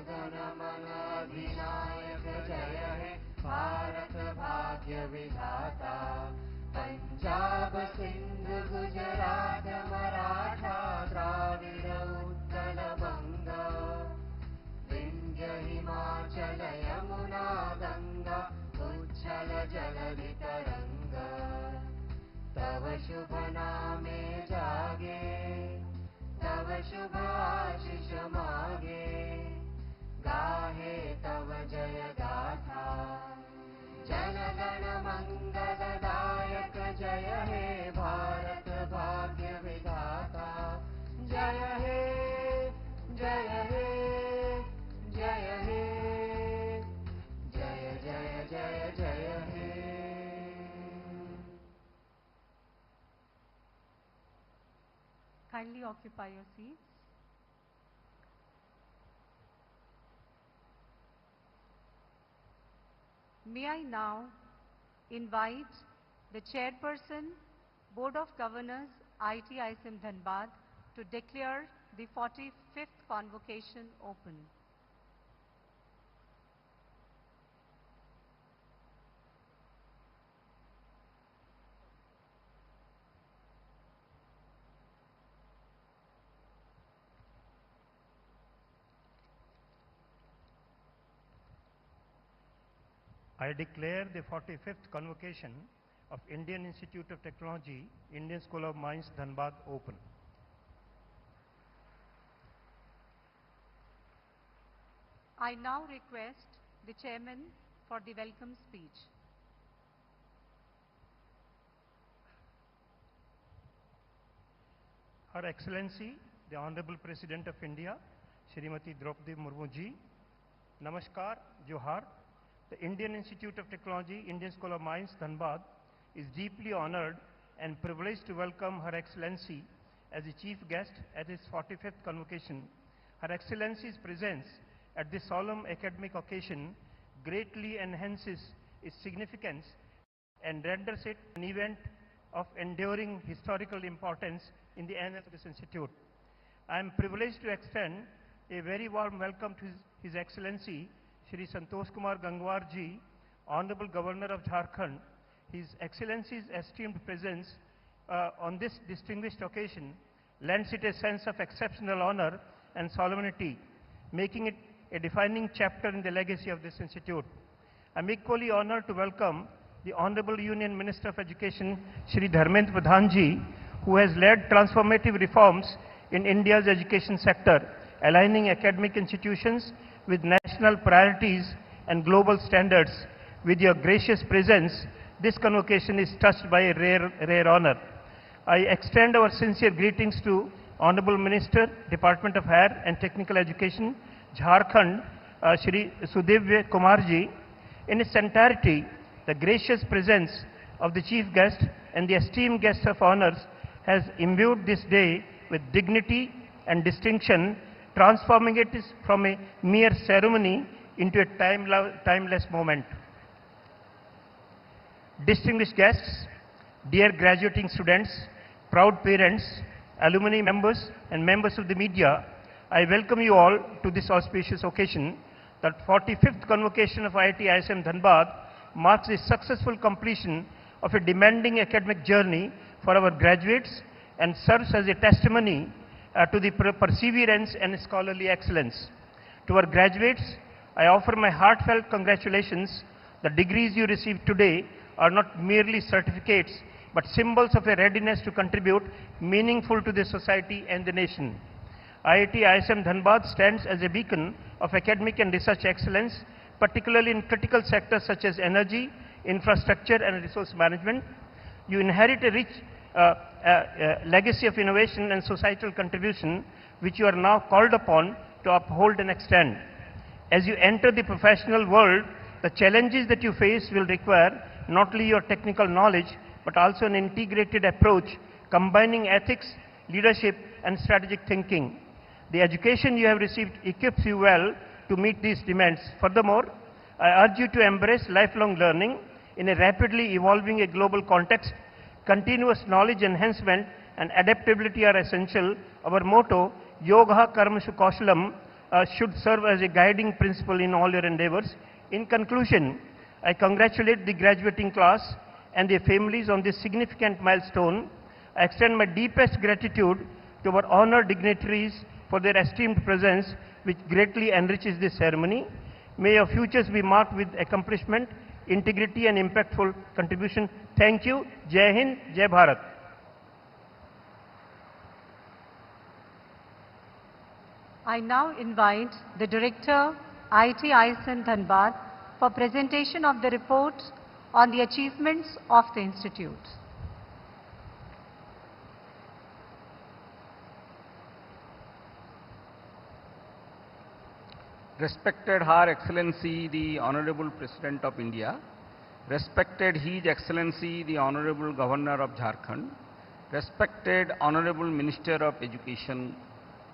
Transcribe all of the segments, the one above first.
धन मन अधिनायक जय हे भारत भाग्य विधाता। पंजाब सिंध गुजरात मराठा द्राविड़ उत्कल बंग विंध्य हिमाचल यमुना गंगा उच्छल जलधि तरंग। तव शुभ नामे जागे तव शुभ आशीष मागे गाहे तव जय गाथा। जन गण मंगलदायक जय हे भारत भाग्य विधाता। जय हे जय हे जय हे जय जय जय जय हे। Kindly occupy your seats. May I now invite the Chairperson, Board of Governors, IIT ISM Dhanbad, to declare the 45th convocation open. I declare the 45th convocation of Indian Institute of Technology, Indian School of Mines, Dhanbad open. I now request the Chairman for the welcome speech. Her Excellency, the Honorable President of India, Shrimati Draupadi Murmu ji, Namaskar, Johar. The Indian Institute of Technology, Indian School of Mines, Dhanbad is deeply honored and privileged to welcome Her Excellency as the Chief Guest at his 45th convocation. Her Excellency's presence at this solemn academic occasion greatly enhances its significance and renders it an event of enduring historical importance in the annals of this institute. I am privileged to extend a very warm welcome to His Excellency Shri Santosh Kumar Gangwar ji, Honorable Governor of Jharkhand. His Excellency's esteemed presence on this distinguished occasion lends it a sense of exceptional honor and solemnity, making it a defining chapter in the legacy of this institute. I am equally honored to welcome the Honorable Union Minister of Education, Shri Dharmendra Pradhan ji, who has led transformative reforms in India's education sector, aligning academic institutions with national priorities and global standards. With your gracious presence, this convocation is touched by a rare honor. I extend our sincere greetings to Honorable Minister, Department of Higher and Technical Education, Jharkhand, Shri Sudivya Kumar ji. In its entirety, the gracious presence of the Chief Guest and the esteemed guests of honors has imbued this day with dignity and distinction, transforming it from a mere ceremony into a timeless moment. Distinguished guests, dear graduating students, proud parents, alumni members and members of the media, I welcome you all to this auspicious occasion. The 45th convocation of IIT ISM Dhanbad marks the successful completion of a demanding academic journey for our graduates and serves as a testimony to the perseverance and scholarly excellence. To our graduates, I offer my heartfelt congratulations. The degrees you receive today are not merely certificates, but symbols of a readiness to contribute meaningful to the society and the nation. IIT ISM Dhanbad stands as a beacon of academic and research excellence, particularly in critical sectors such as energy, infrastructure and resource management. You inherit a rich legacy of innovation and societal contribution, which you are now called upon to uphold and extend. As you enter the professional world, the challenges that you face will require not only your technical knowledge, but also an integrated approach, combining ethics, leadership, and strategic thinking. The education you have received equips you well to meet these demands. Furthermore, I urge you to embrace lifelong learning in a rapidly evolving global context. Continuous knowledge enhancement and adaptability are essential. Our motto, Yoga Karmashu Kaushalam, should serve as a guiding principle in all your endeavors. In conclusion, I congratulate the graduating class and their families on this significant milestone. I extend my deepest gratitude to our honored dignitaries for their esteemed presence, which greatly enriches this ceremony. May your futures be marked with accomplishment, integrity, and impactful contribution. Thank you. Jai Hind, Jai Bharat. I now invite the Director, IIT ISM Dhanbad, for presentation of the report on the achievements of the Institute. Respected Her Excellency the Honorable President of India, respected His Excellency the Honorable Governor of Jharkhand, respected Honorable Minister of Education,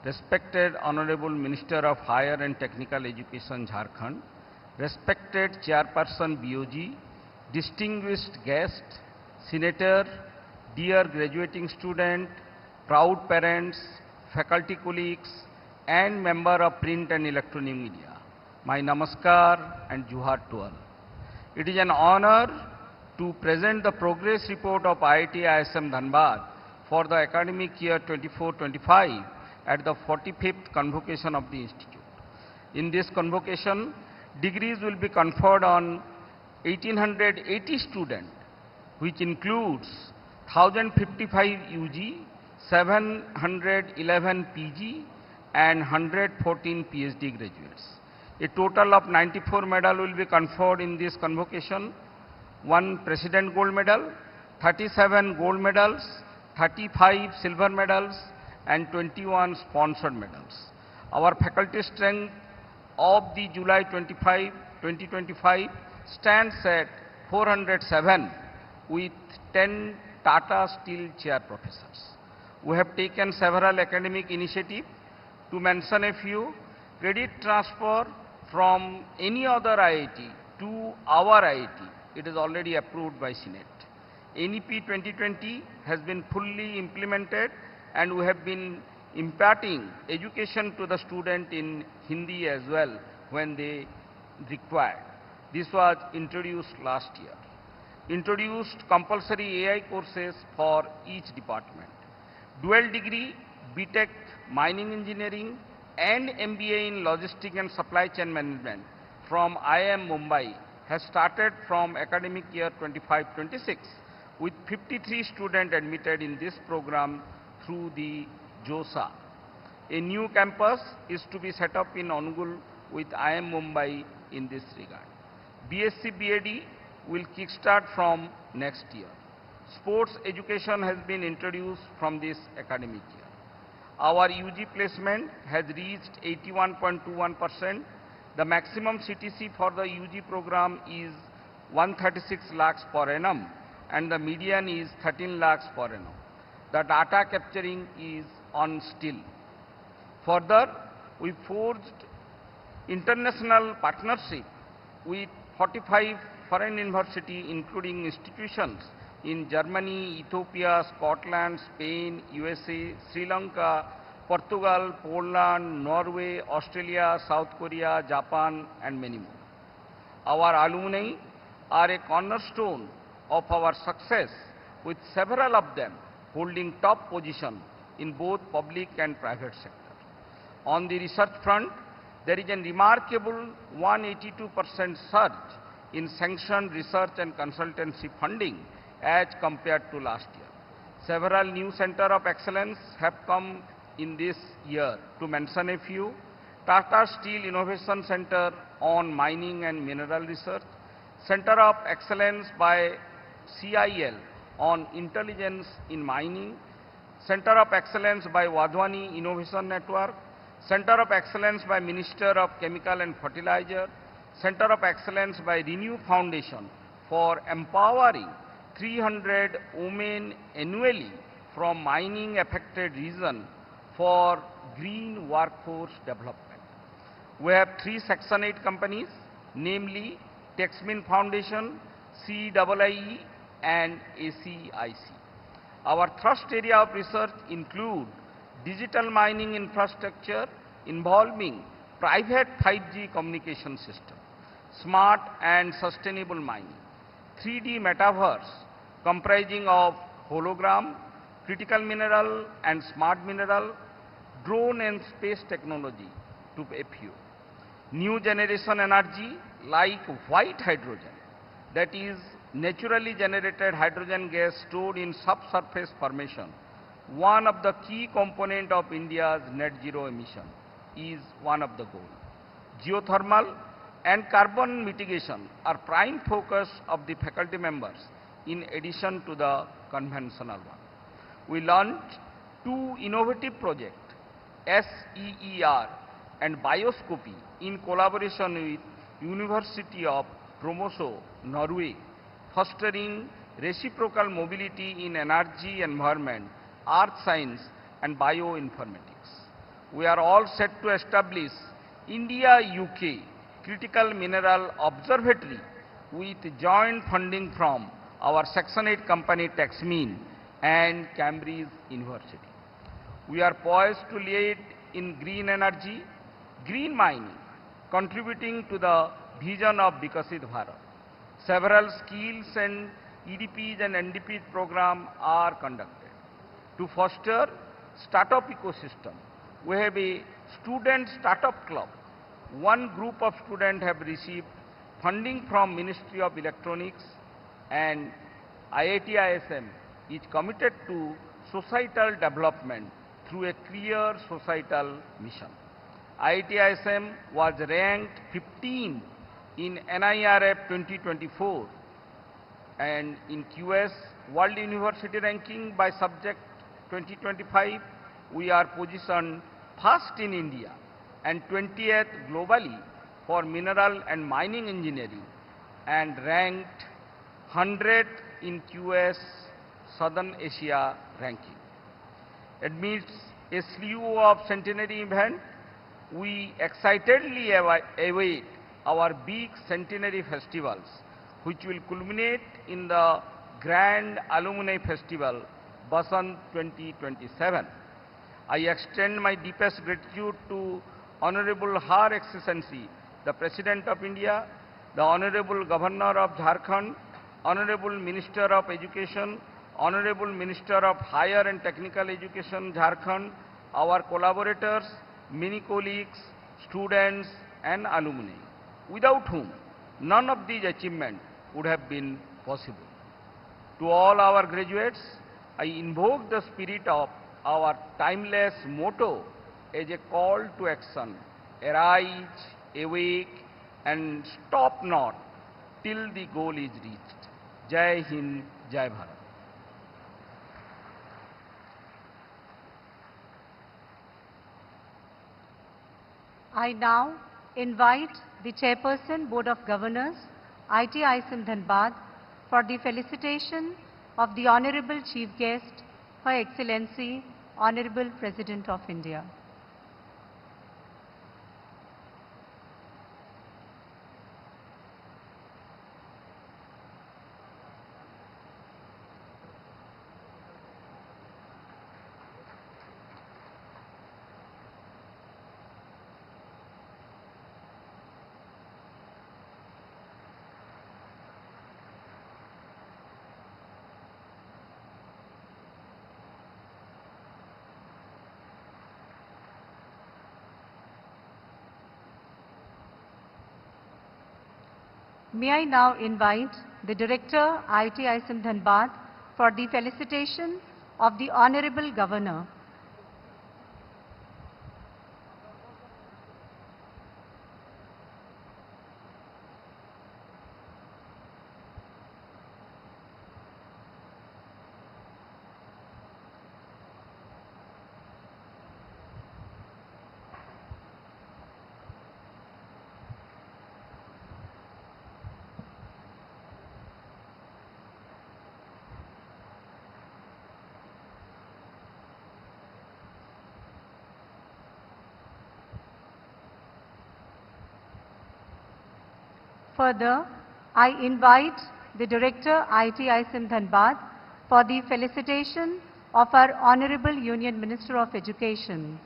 respected Honorable Minister of Higher and Technical Education Jharkhand, respected Chairperson BOG, distinguished guest, Senator, dear graduating student, proud parents, faculty colleagues, and member of print and electronic media. My namaskar and juhar to all. It is an honor to present the progress report of IIT ISM Dhanbad for the academic year 24-25 at the 45th convocation of the Institute. In this convocation, degrees will be conferred on 1880 students, which includes 1055 UG, 711 PG, and 114 PhD graduates. A total of 94 medals will be conferred in this convocation, 1 President Gold Medal, 37 gold medals, 35 silver medals, and 21 sponsored medals. Our faculty strength of the July 2025 stands at 407 with 10 Tata Steel Chair Professors. We have taken several academic initiatives. To mention a few, credit transfer from any other IIT to our IIT, it is already approved by Senate. NEP 2020 has been fully implemented, and we have been imparting education to the student in Hindi as well when they required. This was introduced last year. Introduced compulsory AI courses for each department. Dual degree, BTech Mining Engineering and MBA in Logistics and Supply Chain Management from IIM Mumbai has started from academic year 25-26 with 53 students admitted in this program through the JOSA. A new campus is to be set up in Angul with IIM Mumbai in this regard. BSc BAd will kickstart from next year. Sports education has been introduced from this academic year. Our UG placement has reached 81.21%. The maximum CTC for the UG program is 136 lakhs per annum, and the median is 13 lakhs per annum. The data capturing is on still. Further, we forged international partnership with 45 foreign universities, including institutions in Germany, Ethiopia, Scotland, Spain, USA, Sri Lanka, Portugal, Poland, Norway, Australia, South Korea, Japan, and many more. Our alumni are a cornerstone of our success, with several of them holding top position in both public and private sector. On the research front, there is a remarkable 182% surge in sanctioned research and consultancy funding as compared to last year. Several new centers of excellence have come in this year. To mention a few, Tata Steel Innovation Center on Mining and Mineral Research, Center of Excellence by CIL on Intelligence in Mining, Center of Excellence by Wadhwani Innovation Network, Center of Excellence by Minister of Chemical and Fertilizer, Center of Excellence by Renew Foundation for empowering 300 women annually from mining affected region for green workforce development. We have 3 Section 8 companies, namely Texmin Foundation, CIIE, and ACIC. Our thrust area of research include digital mining infrastructure involving private 5G communication system, smart and sustainable mining, 3D metaverse comprising of hologram, critical mineral and smart mineral, drone and space technology, to a few. New generation energy like white hydrogen, that is naturally generated hydrogen gas stored in subsurface formation, one of the key component of India's net zero emission, is one of the goals. Geothermal and carbon mitigation are prime focus of the faculty members in addition to the conventional one. We launched two innovative projects, SEER and Bioscopy, in collaboration with University of Tromsø, Norway, fostering reciprocal mobility in energy, environment, earth science and bioinformatics. We are all set to establish India-UK Critical Mineral Observatory with joint funding from our Section 8 company Taxmin and Cambridge University. We are poised to lead in green energy, green mining, contributing to the vision of Vikasit Bharat. Several skills and EDPs and NDPs program are conducted. To foster startup ecosystem, we have a student startup club. One group of students have received funding from Ministry of Electronics, and IIT ISM is committed to societal development through a clear societal mission. IIT ISM was ranked 15th in NIRF 2024 and in QS World University Ranking by Subject 2025, we are positioned first in India and 20th globally for mineral and mining engineering and ranked 100th in QS Southern Asia ranking. Amidst a slew of centenary events, we excitedly await our big centenary festivals, which will culminate in the Grand Alumni Festival, Basant 2027. I extend my deepest gratitude to Honorable Her Excellency, the President of India, the Honorable Governor of Jharkhand, Honorable Minister of Education, Honorable Minister of Higher and Technical Education, Jharkhand, our collaborators, many colleagues, students and alumni, without whom none of these achievements would have been possible. To all our graduates, I invoke the spirit of our timeless motto as a call to action: arise, awake and stop not till the goal is reached. Jai Hind, Jai Bharat. I now invite the Chairperson, Board of Governors, IIT ISM Dhanbad, for the felicitation of the Honorable Chief Guest, Her Excellency, Honorable President of India. May I now invite the Director, IIT ISM Dhanbad, for the felicitation of the Honorable Governor. Further, I invite the Director, IIT ISM Dhanbad, for the felicitation of our Honorable Union Minister of Education.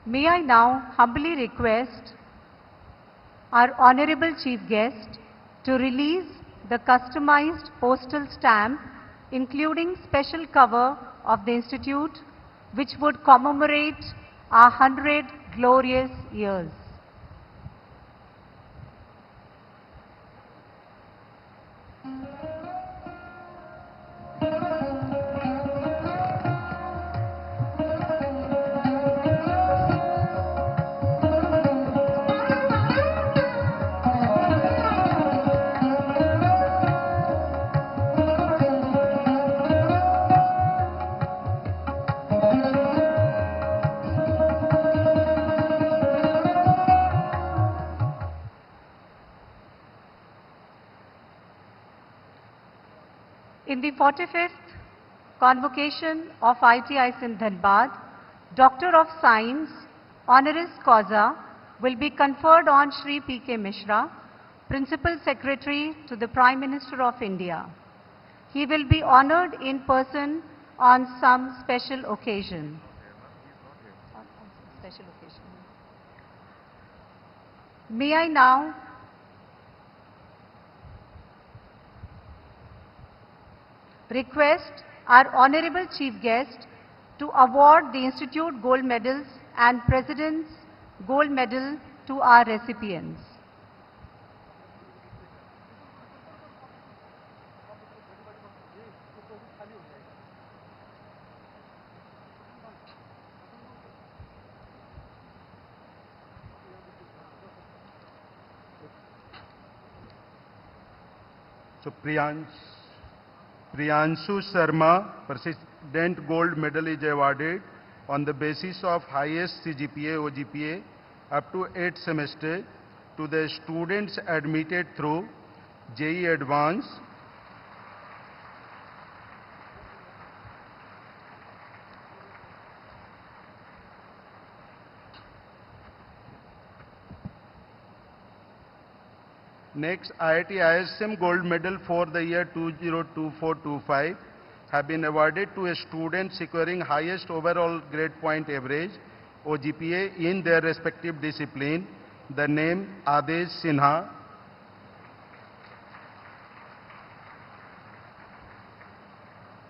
May I now humbly request our Honorable Chief Guest to release the customized postal stamp, including special cover of the Institute, which would commemorate our 100 glorious years. In the 45th convocation of ITI SIM Dhanbad, Doctor of Science honoris causa will be conferred on Shri P.K. Mishra, Principal Secretary to the Prime Minister of India. He will be honored in person on some special occasion. May I now request our Honorable Chief Guest to award the Institute Gold Medals and President's Gold Medal to our recipients. So Priyanshu Sharma, President Gold Medal is awarded on the basis of highest CGPA, OGPA up to 8th semester to the students admitted through JEE Advance, Next, IIT ISM Gold Medal for the year 2024-25 have been awarded to a student securing highest overall grade point average OGPA in their respective discipline. The name Adesh Sinha,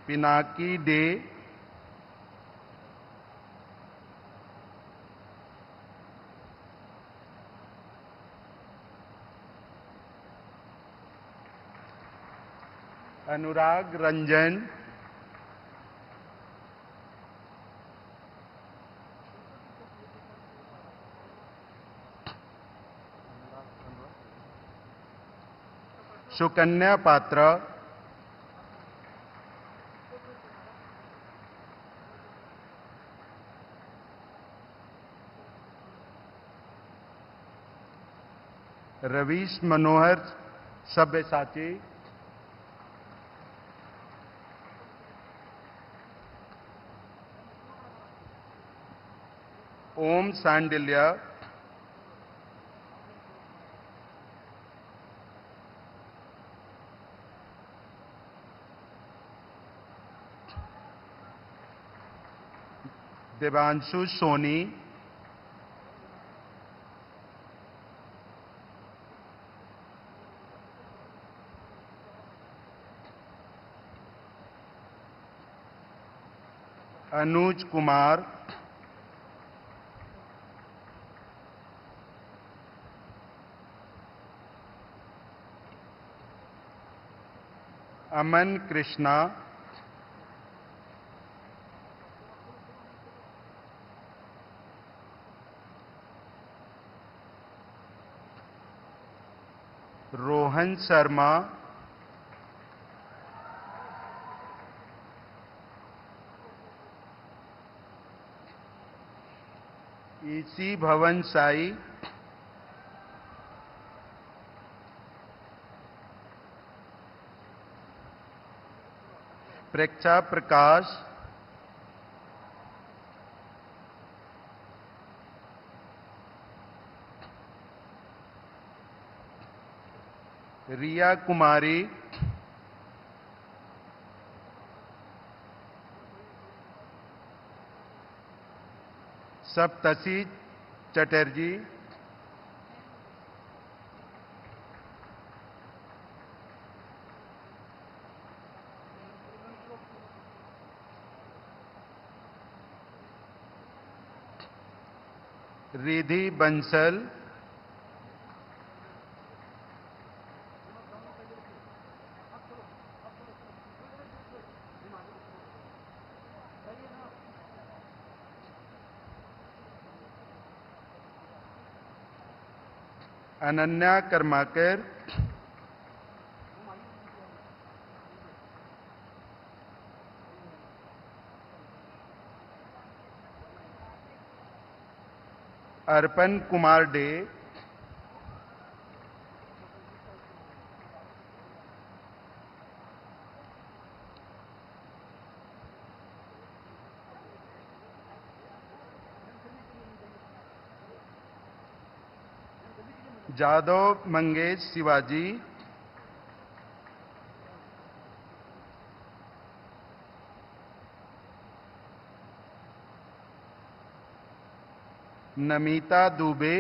Pinaki De, Anurag Ranjan, Sukanya Patra, Ravish Manohar Sabyasachi, Om Sandilya, Devanshu Soni, Anuj Kumar, Aman Krishna, Rohan Sharma, E.C. Bhavan Sai, Preksha Prakash, Riya Kumari, Saptasi Chatterjee, Riddhi Bansal, Ananya Karmakar, Arpan Kumar De, Jadhav Mangesh Shivaji, Namita Dubey,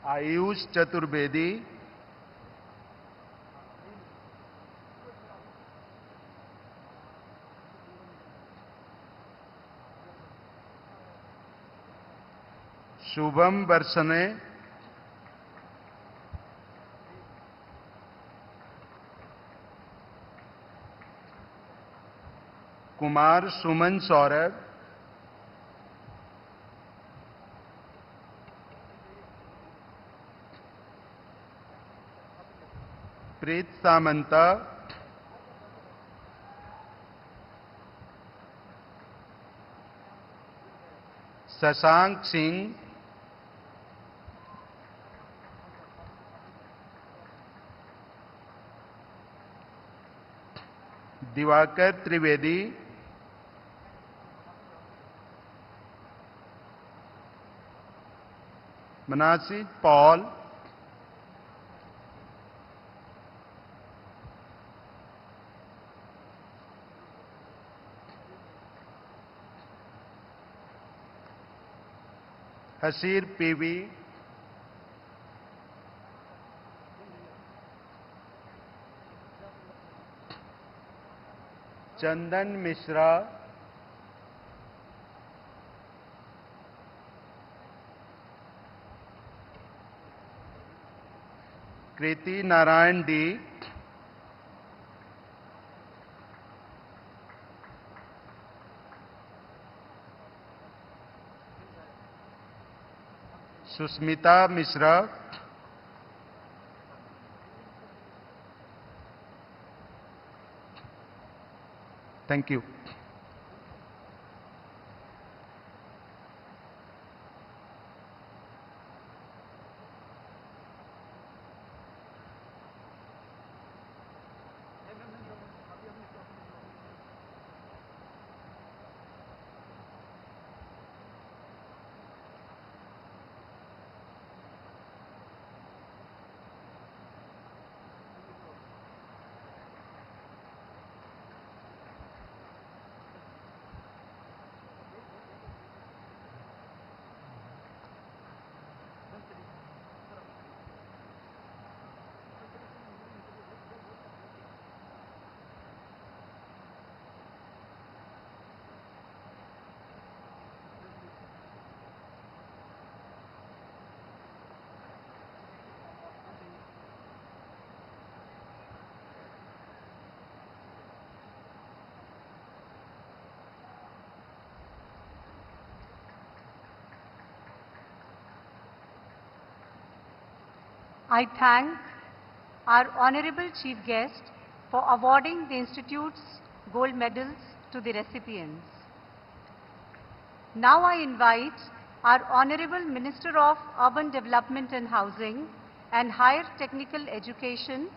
Ayush Chaturvedi, Shubham Barsane, Kumar Suman Saurabh, Preet Samanta, Shashank Singh, Diwakar Trivedi, Manasib Paul, Haseer PV, Chandan Mishra, Kriti Narayan D, Sushmita Mishra, thank you. I thank our Honorable Chief Guest for awarding the Institute's gold medals to the recipients. Now I invite our Honorable Minister of Urban Development and Housing and Higher Technical Education,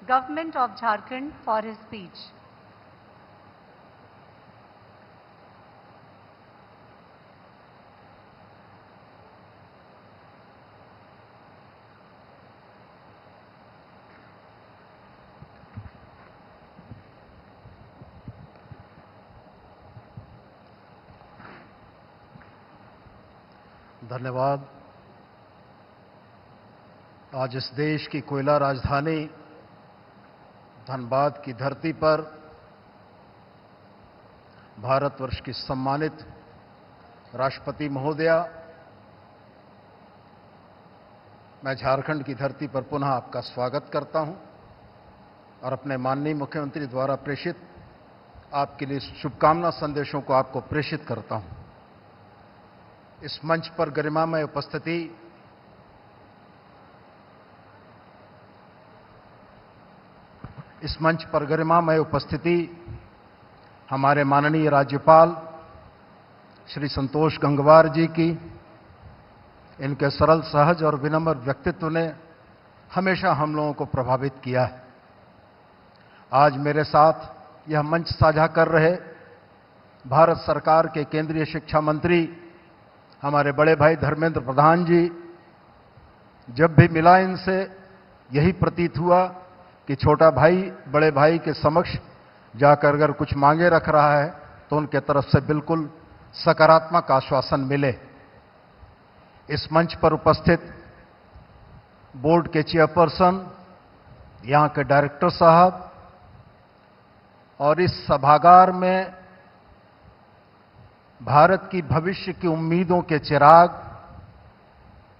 Government of Jharkhand, for his speech. धन्यवाद। आज इस देश की कोयला राजधानी धनबाद की धरती पर भारतवर्ष की सम्मानित राष्ट्रपति महोदया, मैं झारखंड की धरती पर पुनः आपका स्वागत करता हूं और अपने माननीय मुख्यमंत्री द्वारा प्रेषित आपके लिए शुभकामना संदेशों को आपको प्रेषित करता हूं। इस मंच पर गरिमामय उपस्थिति हमारे माननीय राज्यपाल श्री संतोष गंगवार जी की, इनके सरल, सहज और विनम्र व्यक्तित्व ने हमेशा हम लोगों को प्रभावित किया है। आज मेरे साथ यह मंच साझा कर रहे भारत सरकार के केंद्रीय शिक्षा मंत्री हमारे बड़े भाई धर्मेंद्र प्रधान जी, जब भी मिला इनसे यही प्रतीत हुआ कि छोटा भाई बड़े भाई के समक्ष जाकर अगर कुछ मांगे रख रहा है तो उनके तरफ से बिल्कुल सकारात्मक आश्वासन मिले। इस मंच पर उपस्थित बोर्ड के चेयरपर्सन, यहां के डायरेक्टर साहब और इस सभागार में भारत की भविष्य की उम्मीदों के चिराग,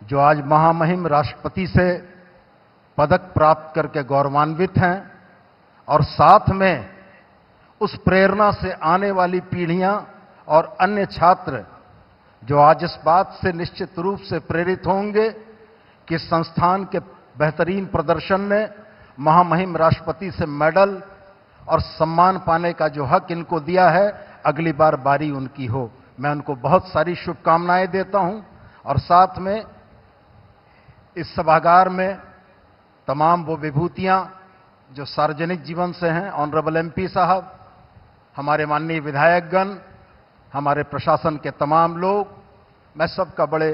जो आज महामहिम राष्ट्रपति से पदक प्राप्त करके गौरवान्वित हैं और साथ में उस प्रेरणा से आने वाली पीढ़ियां और अन्य छात्र जो आज इस बात से निश्चित रूप से प्रेरित होंगे कि संस्थान के बेहतरीन प्रदर्शन ने महामहिम राष्ट्रपति से मेडल और सम्मान पाने का जो हक इनको दिया है, अगली बार बारी उनकी हो। मैं उनको बहुत सारी शुभकामनाएं देता हूं और साथ में इस सभागार में तमाम वो विभूतियां जो सार्वजनिक जीवन से हैं, ऑनरेबल एमपी साहब, हमारे माननीय विधायकगण, हमारे प्रशासन के तमाम लोग, मैं सबका बड़े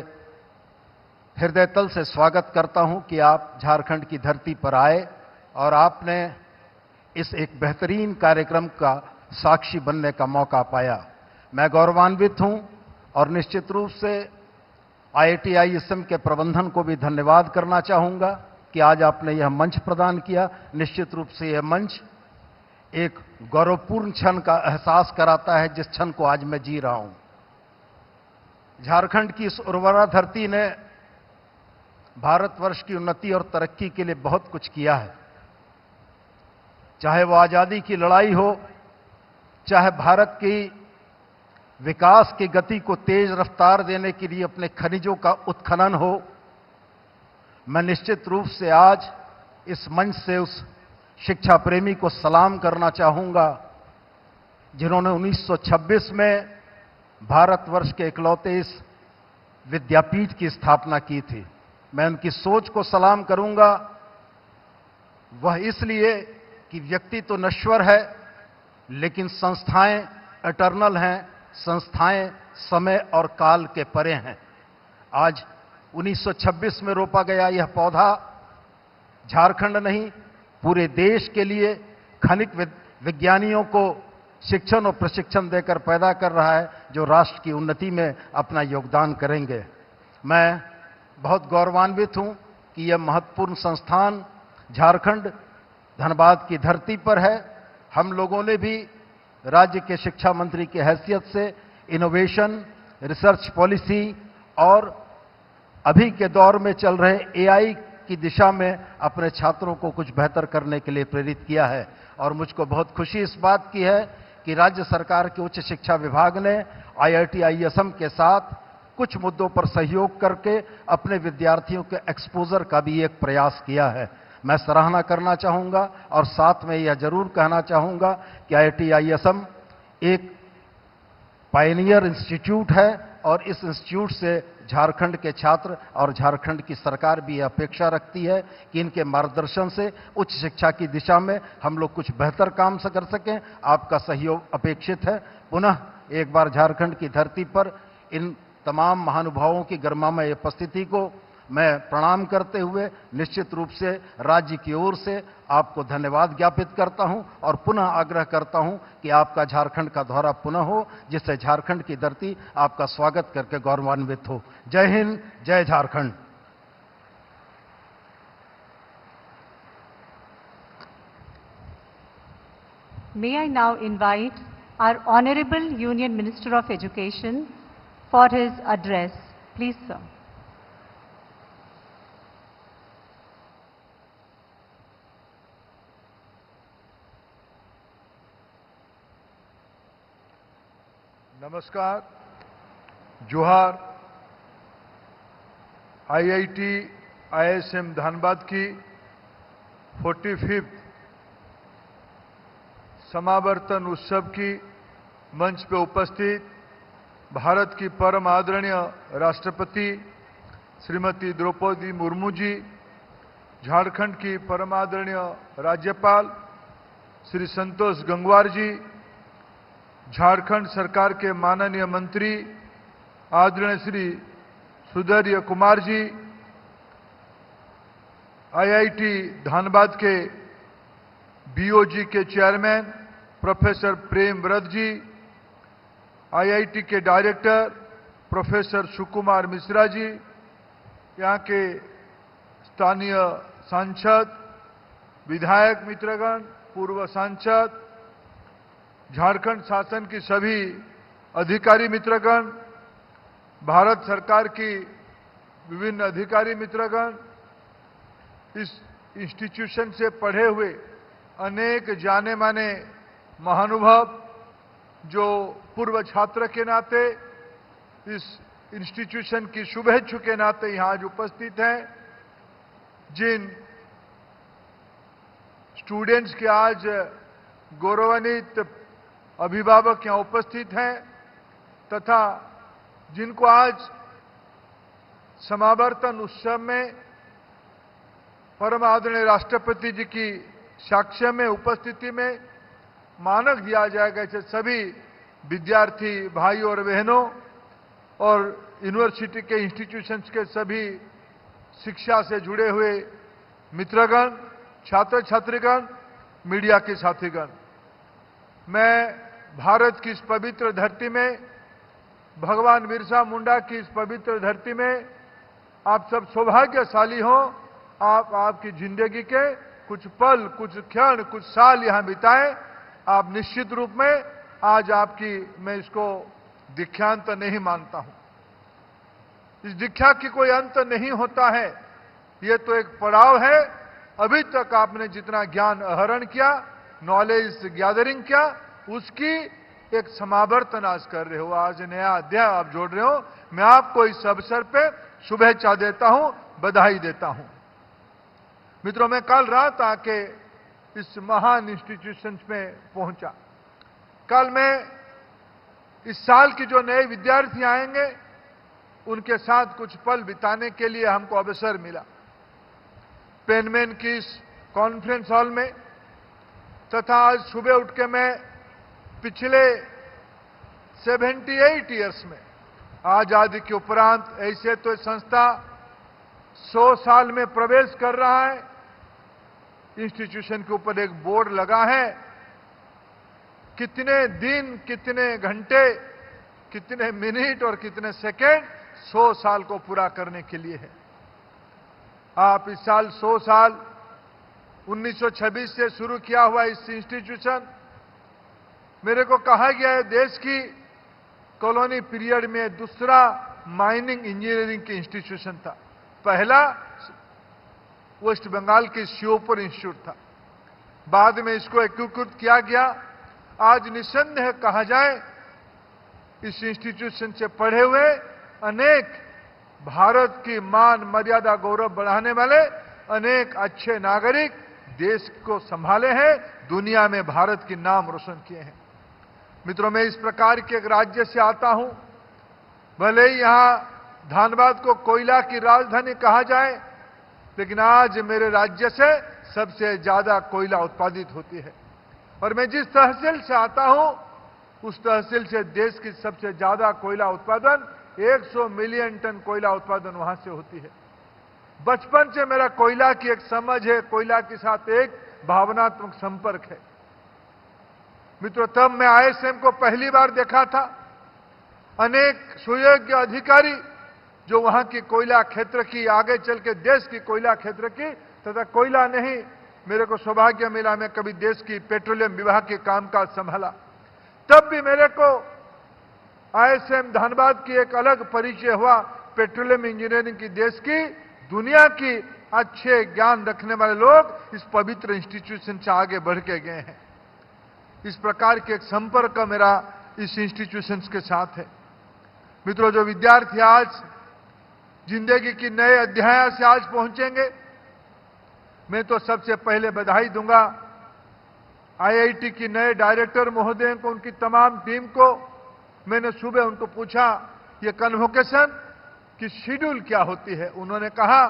हृदय तल से स्वागत करता हूं कि आप झारखंड की धरती पर आए और आपने इस एक बेहतरीन कार्यक्रम का साक्षी बनने का मौका पाया। मैं गौरवान्वित हूं और निश्चित रूप से IIT ISM के प्रबंधन को भी धन्यवाद करना चाहूंगा कि आज आपने यह मंच प्रदान किया। निश्चित रूप से यह मंच एक गौरवपूर्ण क्षण का एहसास कराता है, जिस क्षण को आज मैं जी रहा हूं। झारखंड की इस उर्वरा धरती ने भारतवर्ष की उन्नति और तरक्की के लिए बहुत कुछ किया है, चाहे वो आजादी की लड़ाई हो, चाहे भारत की विकास की गति को तेज रफ्तार देने के लिए अपने खनिजों का उत्खनन हो। मैं निश्चित रूप से आज इस मंच से उस शिक्षा प्रेमी को सलाम करना चाहूंगा जिन्होंने 1926 में भारतवर्ष के इकलौते इस विद्यापीठ की स्थापना की थी। मैं उनकी सोच को सलाम करूंगा, वह इसलिए कि व्यक्ति तो नश्वर है लेकिन संस्थाएं एटर्नल हैं, संस्थाएं समय और काल के परे हैं। आज 1926 में रोपा गया यह पौधा झारखंड नहीं, पूरे देश के लिए खनिक विज्ञानियों को शिक्षण और प्रशिक्षण देकर पैदा कर रहा है, जो राष्ट्र की उन्नति में अपना योगदान करेंगे। मैं बहुत गौरवान्वित हूं कि यह महत्वपूर्ण संस्थान झारखंड धनबाद की धरती पर है। हम लोगों ने भी राज्य के शिक्षा मंत्री की हैसियत से इनोवेशन, रिसर्च पॉलिसी और अभी के दौर में चल रहे AI की दिशा में अपने छात्रों को कुछ बेहतर करने के लिए प्रेरित किया है। और मुझको बहुत खुशी इस बात की है कि राज्य सरकार के उच्च शिक्षा विभाग ने IIT ISM के साथ कुछ मुद्दों पर सहयोग करके अपने विद्यार्थियों के एक्सपोजर का भी एक प्रयास किया है। मैं सराहना करना चाहूंगा और साथ में यह जरूर कहना चाहूंगा कि IIT ISM एक पायनियर इंस्टीट्यूट है और इस इंस्टीट्यूट से झारखंड के छात्र और झारखंड की सरकार भी अपेक्षा रखती है कि इनके मार्गदर्शन से उच्च शिक्षा की दिशा में हम लोग कुछ बेहतर काम से कर सकें। आपका सहयोग अपेक्षित है। पुनः एक बार झारखंड की धरती पर इन तमाम महानुभावों की गरिमामय उपस्थिति को मैं प्रणाम करते हुए निश्चित रूप से राज्य की ओर से आपको धन्यवाद ज्ञापित करता हूं और पुनः आग्रह करता हूं कि आपका झारखंड का दौरा पुनः हो, जिससे झारखंड की धरती आपका स्वागत करके गौरवान्वित हो। जय हिंद, जय Jharkhand. May I now invite our Honorable Union Minister of Education for his address. Please, sir. नमस्कार, जोहार। आईआईटी आईएसएम धनबाद की 45th समावर्तन उत्सव की मंच पर उपस्थित भारत की परम आदरणीय राष्ट्रपति श्रीमती द्रौपदी मुर्मू जी, झारखंड की परम आदरणीय राज्यपाल श्री संतोष गंगवार जी, झारखंड सरकार के माननीय मंत्री आदरणीय श्री सुधीर कुमार जी, आईआईटी धनबाद के बीओजी के चेयरमैन प्रोफेसर प्रेम व्रत जी, आईआईटी के डायरेक्टर प्रोफेसर सुकुमार मिश्रा जी, यहाँ के स्थानीय सांसद, विधायक मित्रगण, पूर्व सांसद, झारखंड शासन की सभी अधिकारी मित्रगण, भारत सरकार की विभिन्न अधिकारी मित्रगण, इस इंस्टीट्यूशन से पढ़े हुए अनेक जाने माने महानुभाव जो पूर्व छात्र के नाते, इस इंस्टीट्यूशन की शुभेच्छु के नाते यहाँ आज उपस्थित हैं, जिन स्टूडेंट्स के आज गौरवान्वित अभिभावक यहाँ उपस्थित हैं तथा जिनको आज समावर्तन उत्सव में परम आदरणीय राष्ट्रपति जी की साक्ष्य में उपस्थिति में मानक दिया जाएगा, ऐसे सभी विद्यार्थी भाई और बहनों और यूनिवर्सिटी के इंस्टीट्यूशंस के सभी शिक्षा से जुड़े हुए मित्रगण, छात्र छात्रीगण, मीडिया के साथीगण, मैं भारत की इस पवित्र धरती में, भगवान बिरसा मुंडा की इस पवित्र धरती में आप सब सौभाग्यशाली हो। आपकी जिंदगी के कुछ पल, कुछ क्षण, कुछ साल यहां बिताएं। आप निश्चित रूप में आज आपकी, मैं इसको दीक्षांत नहीं मानता हूं। इस दीक्षा की कोई अंत नहीं होता है, यह तो एक पड़ाव है। अभी तक आपने जितना ज्ञान आहरण किया, नॉलेज गैदरिंग किया, उसकी एक समावर्तन आज कर रहे हो, आज नया अध्याय आप जोड़ रहे हो। मैं आपको इस अवसर पे शुभेच्छा देता हूं, बधाई देता हूं। मित्रों, मैं कल रात आके इस महान इंस्टीट्यूशन में पहुंचा। कल मैं इस साल के जो नए विद्यार्थी आएंगे उनके साथ कुछ पल बिताने के लिए हमको अवसर मिला। पेनमैन की इस कॉन्फ्रेंस हॉल में तथा आज सुबह उठ के मैं पिछले 78 ईयर्स में, आजादी के उपरांत ऐसे तो संस्था 100 साल में प्रवेश कर रहा है। इंस्टीट्यूशन के ऊपर एक बोर्ड लगा है, कितने दिन, कितने घंटे, कितने मिनट और कितने सेकंड 100 साल को पूरा करने के लिए है। आप इस साल 100 साल 1926 से शुरू किया हुआ इस इंस्टीट्यूशन, मेरे को कहा गया है देश की कॉलोनी पीरियड में दूसरा माइनिंग इंजीनियरिंग की इंस्टीट्यूशन था। पहला वेस्ट बंगाल के श्योपुर इंस्टीट्यूट था, बाद में इसको एकीकृत किया गया। आज निस्संदेह कहा जाए, इस इंस्टीट्यूशन से पढ़े हुए अनेक भारत की मान मर्यादा गौरव बढ़ाने वाले अनेक अच्छे नागरिक देश को संभाले हैं, दुनिया में भारत की नाम रोशन किए हैं। मित्रों, मैं इस प्रकार के एक राज्य से आता हूं, भले ही यहां धनबाद को कोयला की राजधानी कहा जाए, लेकिन आज मेरे राज्य से सबसे ज्यादा कोयला उत्पादित होती है। और मैं जिस तहसील से आता हूं, उस तहसील से देश की सबसे ज्यादा कोयला उत्पादन 100 मिलियन टन कोयला उत्पादन वहां से होती है। बचपन से मेरा कोयला की एक समझ है, कोयला के साथ एक भावनात्मक संपर्क है। मित्रों, तब मैं आईएसएम को पहली बार देखा था। अनेक सुयोग्य अधिकारी जो वहां की कोयला क्षेत्र की, आगे चल के देश की कोयला क्षेत्र की तथा कोयला नहीं, मेरे को सौभाग्य मिला मैं कभी देश की पेट्रोलियम विभाग के कामकाज संभाला, तब भी मेरे को आईएसएम धनबाद की एक अलग परिचय हुआ। पेट्रोलियम इंजीनियरिंग की देश की, दुनिया की अच्छे ज्ञान रखने वाले लोग इस पवित्र इंस्टीट्यूशन से आगे बढ़ के गए हैं। इस प्रकार के एक संपर्क मेरा इस इंस्टीट्यूशन के साथ है। मित्रों, जो विद्यार्थी आज जिंदगी की नए अध्याय से आज पहुंचेंगे, मैं तो सबसे पहले बधाई दूंगा आईआईटी की नए डायरेक्टर महोदय को, उनकी तमाम टीम को। मैंने सुबह उनको पूछा ये कन्वोकेशन की शेड्यूल क्या होती है। उन्होंने कहा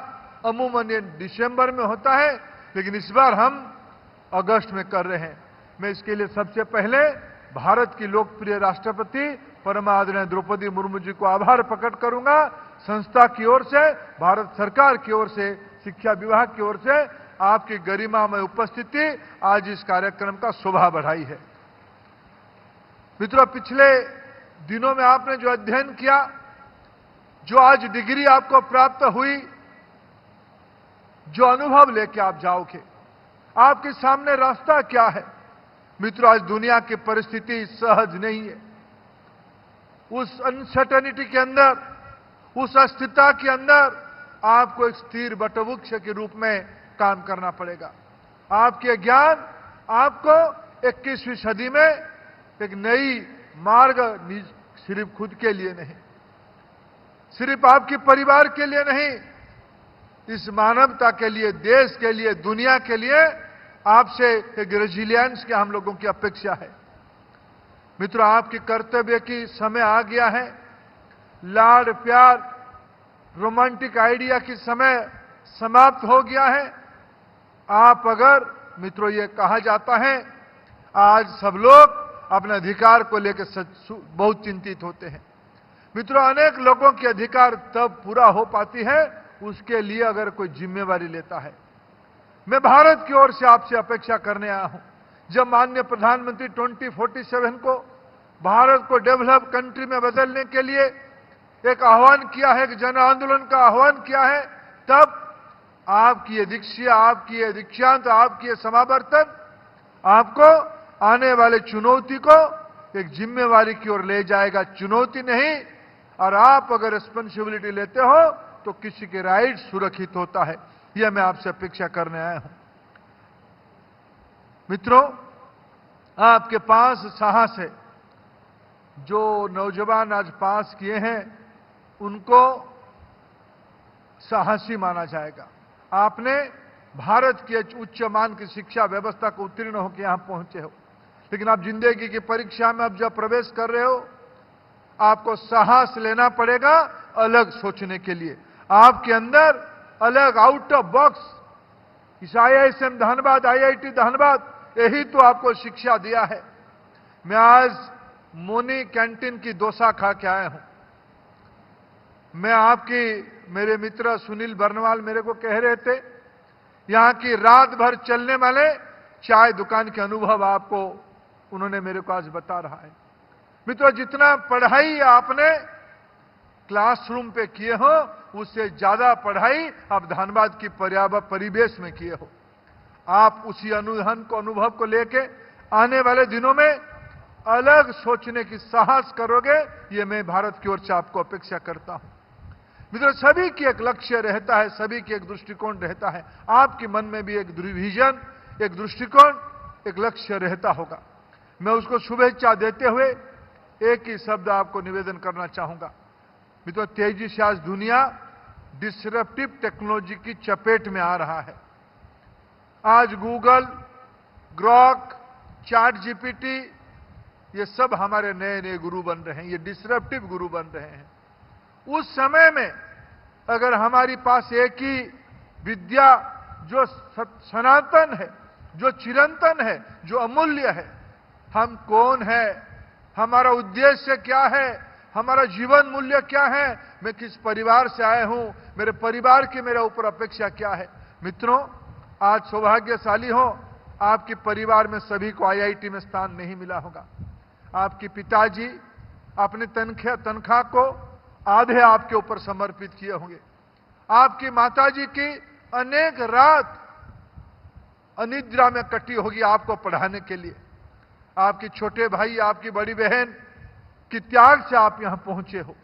अमूमन ये दिसंबर में होता है, लेकिन इस बार हम अगस्त में कर रहे हैं। मैं इसके लिए सबसे पहले भारत की लोकप्रिय राष्ट्रपति परम आदरणीय द्रौपदी मुर्मू जी को आभार प्रकट करूंगा। संस्था की ओर से, भारत सरकार की ओर से, शिक्षा विभाग की ओर से आपकी गरिमामय उपस्थिति आज इस कार्यक्रम का शोभा बढ़ाई है। मित्रों, पिछले दिनों में आपने जो अध्ययन किया, जो आज डिग्री आपको प्राप्त हुई, जो अनुभव लेके आप जाओगे, आपके सामने रास्ता क्या है। मित्रों, आज दुनिया की परिस्थिति सहज नहीं है। उस अनसर्टेनिटी के अंदर, उस अस्थिरता के अंदर आपको एक स्थिर वटवृक्ष के रूप में काम करना पड़ेगा। आपके ज्ञान आपको 21वीं सदी में एक नई मार्ग, सिर्फ खुद के लिए नहीं, सिर्फ आपके परिवार के लिए नहीं, इस मानवता के लिए, देश के लिए, दुनिया के लिए आपसे एक रेजिलियंस की हम लोगों की अपेक्षा है। मित्रों, आपके कर्तव्य की समय आ गया है। लाड प्यार, रोमांटिक आइडिया की समय समाप्त हो गया है। आप अगर, मित्रों, ये कहा जाता है आज सब लोग अपने अधिकार को लेकर बहुत चिंतित होते हैं। मित्रों, अनेक लोगों के अधिकार तब पूरा हो पाती है उसके लिए अगर कोई जिम्मेवारी लेता है। मैं भारत की ओर से आपसे अपेक्षा करने आया हूं। जब माननीय प्रधानमंत्री 2047 को भारत को डेवलप कंट्री में बदलने के लिए एक आह्वान किया है, एक जन आंदोलन का आह्वान किया है, तब आपकी ये दीक्षा, आपकी ये दीक्षांत, आपकी ये समावर्तन आपको आने वाले चुनौती को एक जिम्मेवारी की ओर ले जाएगा, चुनौती नहीं। और आप अगर रिस्पॉन्सिबिलिटी लेते हो तो किसी के राइट सुरक्षित होता है। यह मैं आपसे अपेक्षा करने आया हूं। मित्रों, आपके पास साहस है। जो नौजवान आज पास किए हैं उनको साहसी माना जाएगा। आपने भारत की उच्च मान की शिक्षा व्यवस्था को उत्तीर्ण होकर यहां पहुंचे हो, लेकिन आप जिंदगी की परीक्षा में अब जब प्रवेश कर रहे हो, आपको साहस लेना पड़ेगा अलग सोचने के लिए। आपके अंदर अलग, आउट ऑफ बॉक्स, इस आईआईएसएम धनबाद, आईआईटी धनबाद, यही तो आपको शिक्षा दिया है। मैं आज मोनी कैंटीन की डोसा खा के आया हूं। मेरे मित्र सुनील बर्नवाल मेरे को कह रहे थे, यहां की रात भर चलने वाले चाय दुकान के अनुभव आपको उन्होंने मेरे को आज बता रहा है। मित्रों, जितना पढ़ाई आपने क्लासरूम पे किए हो, उससे ज्यादा पढ़ाई आप धनबाद की परिवेश में किए हो। आप उसी अनुभव को लेके आने वाले दिनों में अलग सोचने की साहस करोगे, ये मैं भारत की ओर से आपको अपेक्षा करता हूं। मित्रों, सभी की एक लक्ष्य रहता है, सभी की एक दृष्टिकोण रहता है। आपके मन में भी एक विजन, एक दृष्टिकोण, एक लक्ष्य रहता होगा। मैं उसको शुभेच्छा देते हुए एक ही शब्द आपको निवेदन करना चाहूंगा। मित्रों, तेजी से आज दुनिया डिसरप्टिव टेक्नोलॉजी की चपेट में आ रहा है। आज गूगल, ग्रॉक, चैट जीपीटी, ये सब हमारे नए नए गुरु बन रहे हैं, ये डिसरप्टिव गुरु बन रहे हैं। उस समय में अगर हमारे पास एक ही विद्या जो सनातन है, जो चिरंतन है, जो अमूल्य है, हम कौन है, हमारा उद्देश्य क्या है, हमारा जीवन मूल्य क्या है, मैं किस परिवार से आया हूं, मेरे परिवार की मेरे ऊपर अपेक्षा क्या है। मित्रों, आज सौभाग्यशाली हो, आपके परिवार में सभी को आईआईटी में स्थान नहीं मिला होगा। आपके पिताजी अपने तनख्वाह को आधे आपके ऊपर समर्पित किए होंगे। आपकी माताजी की अनेक रात अनिद्रा में कटी होगी आपको पढ़ाने के लिए। आपके छोटे भाई, आपकी बड़ी बहन की त्याग से आप यहां पहुंचे हो।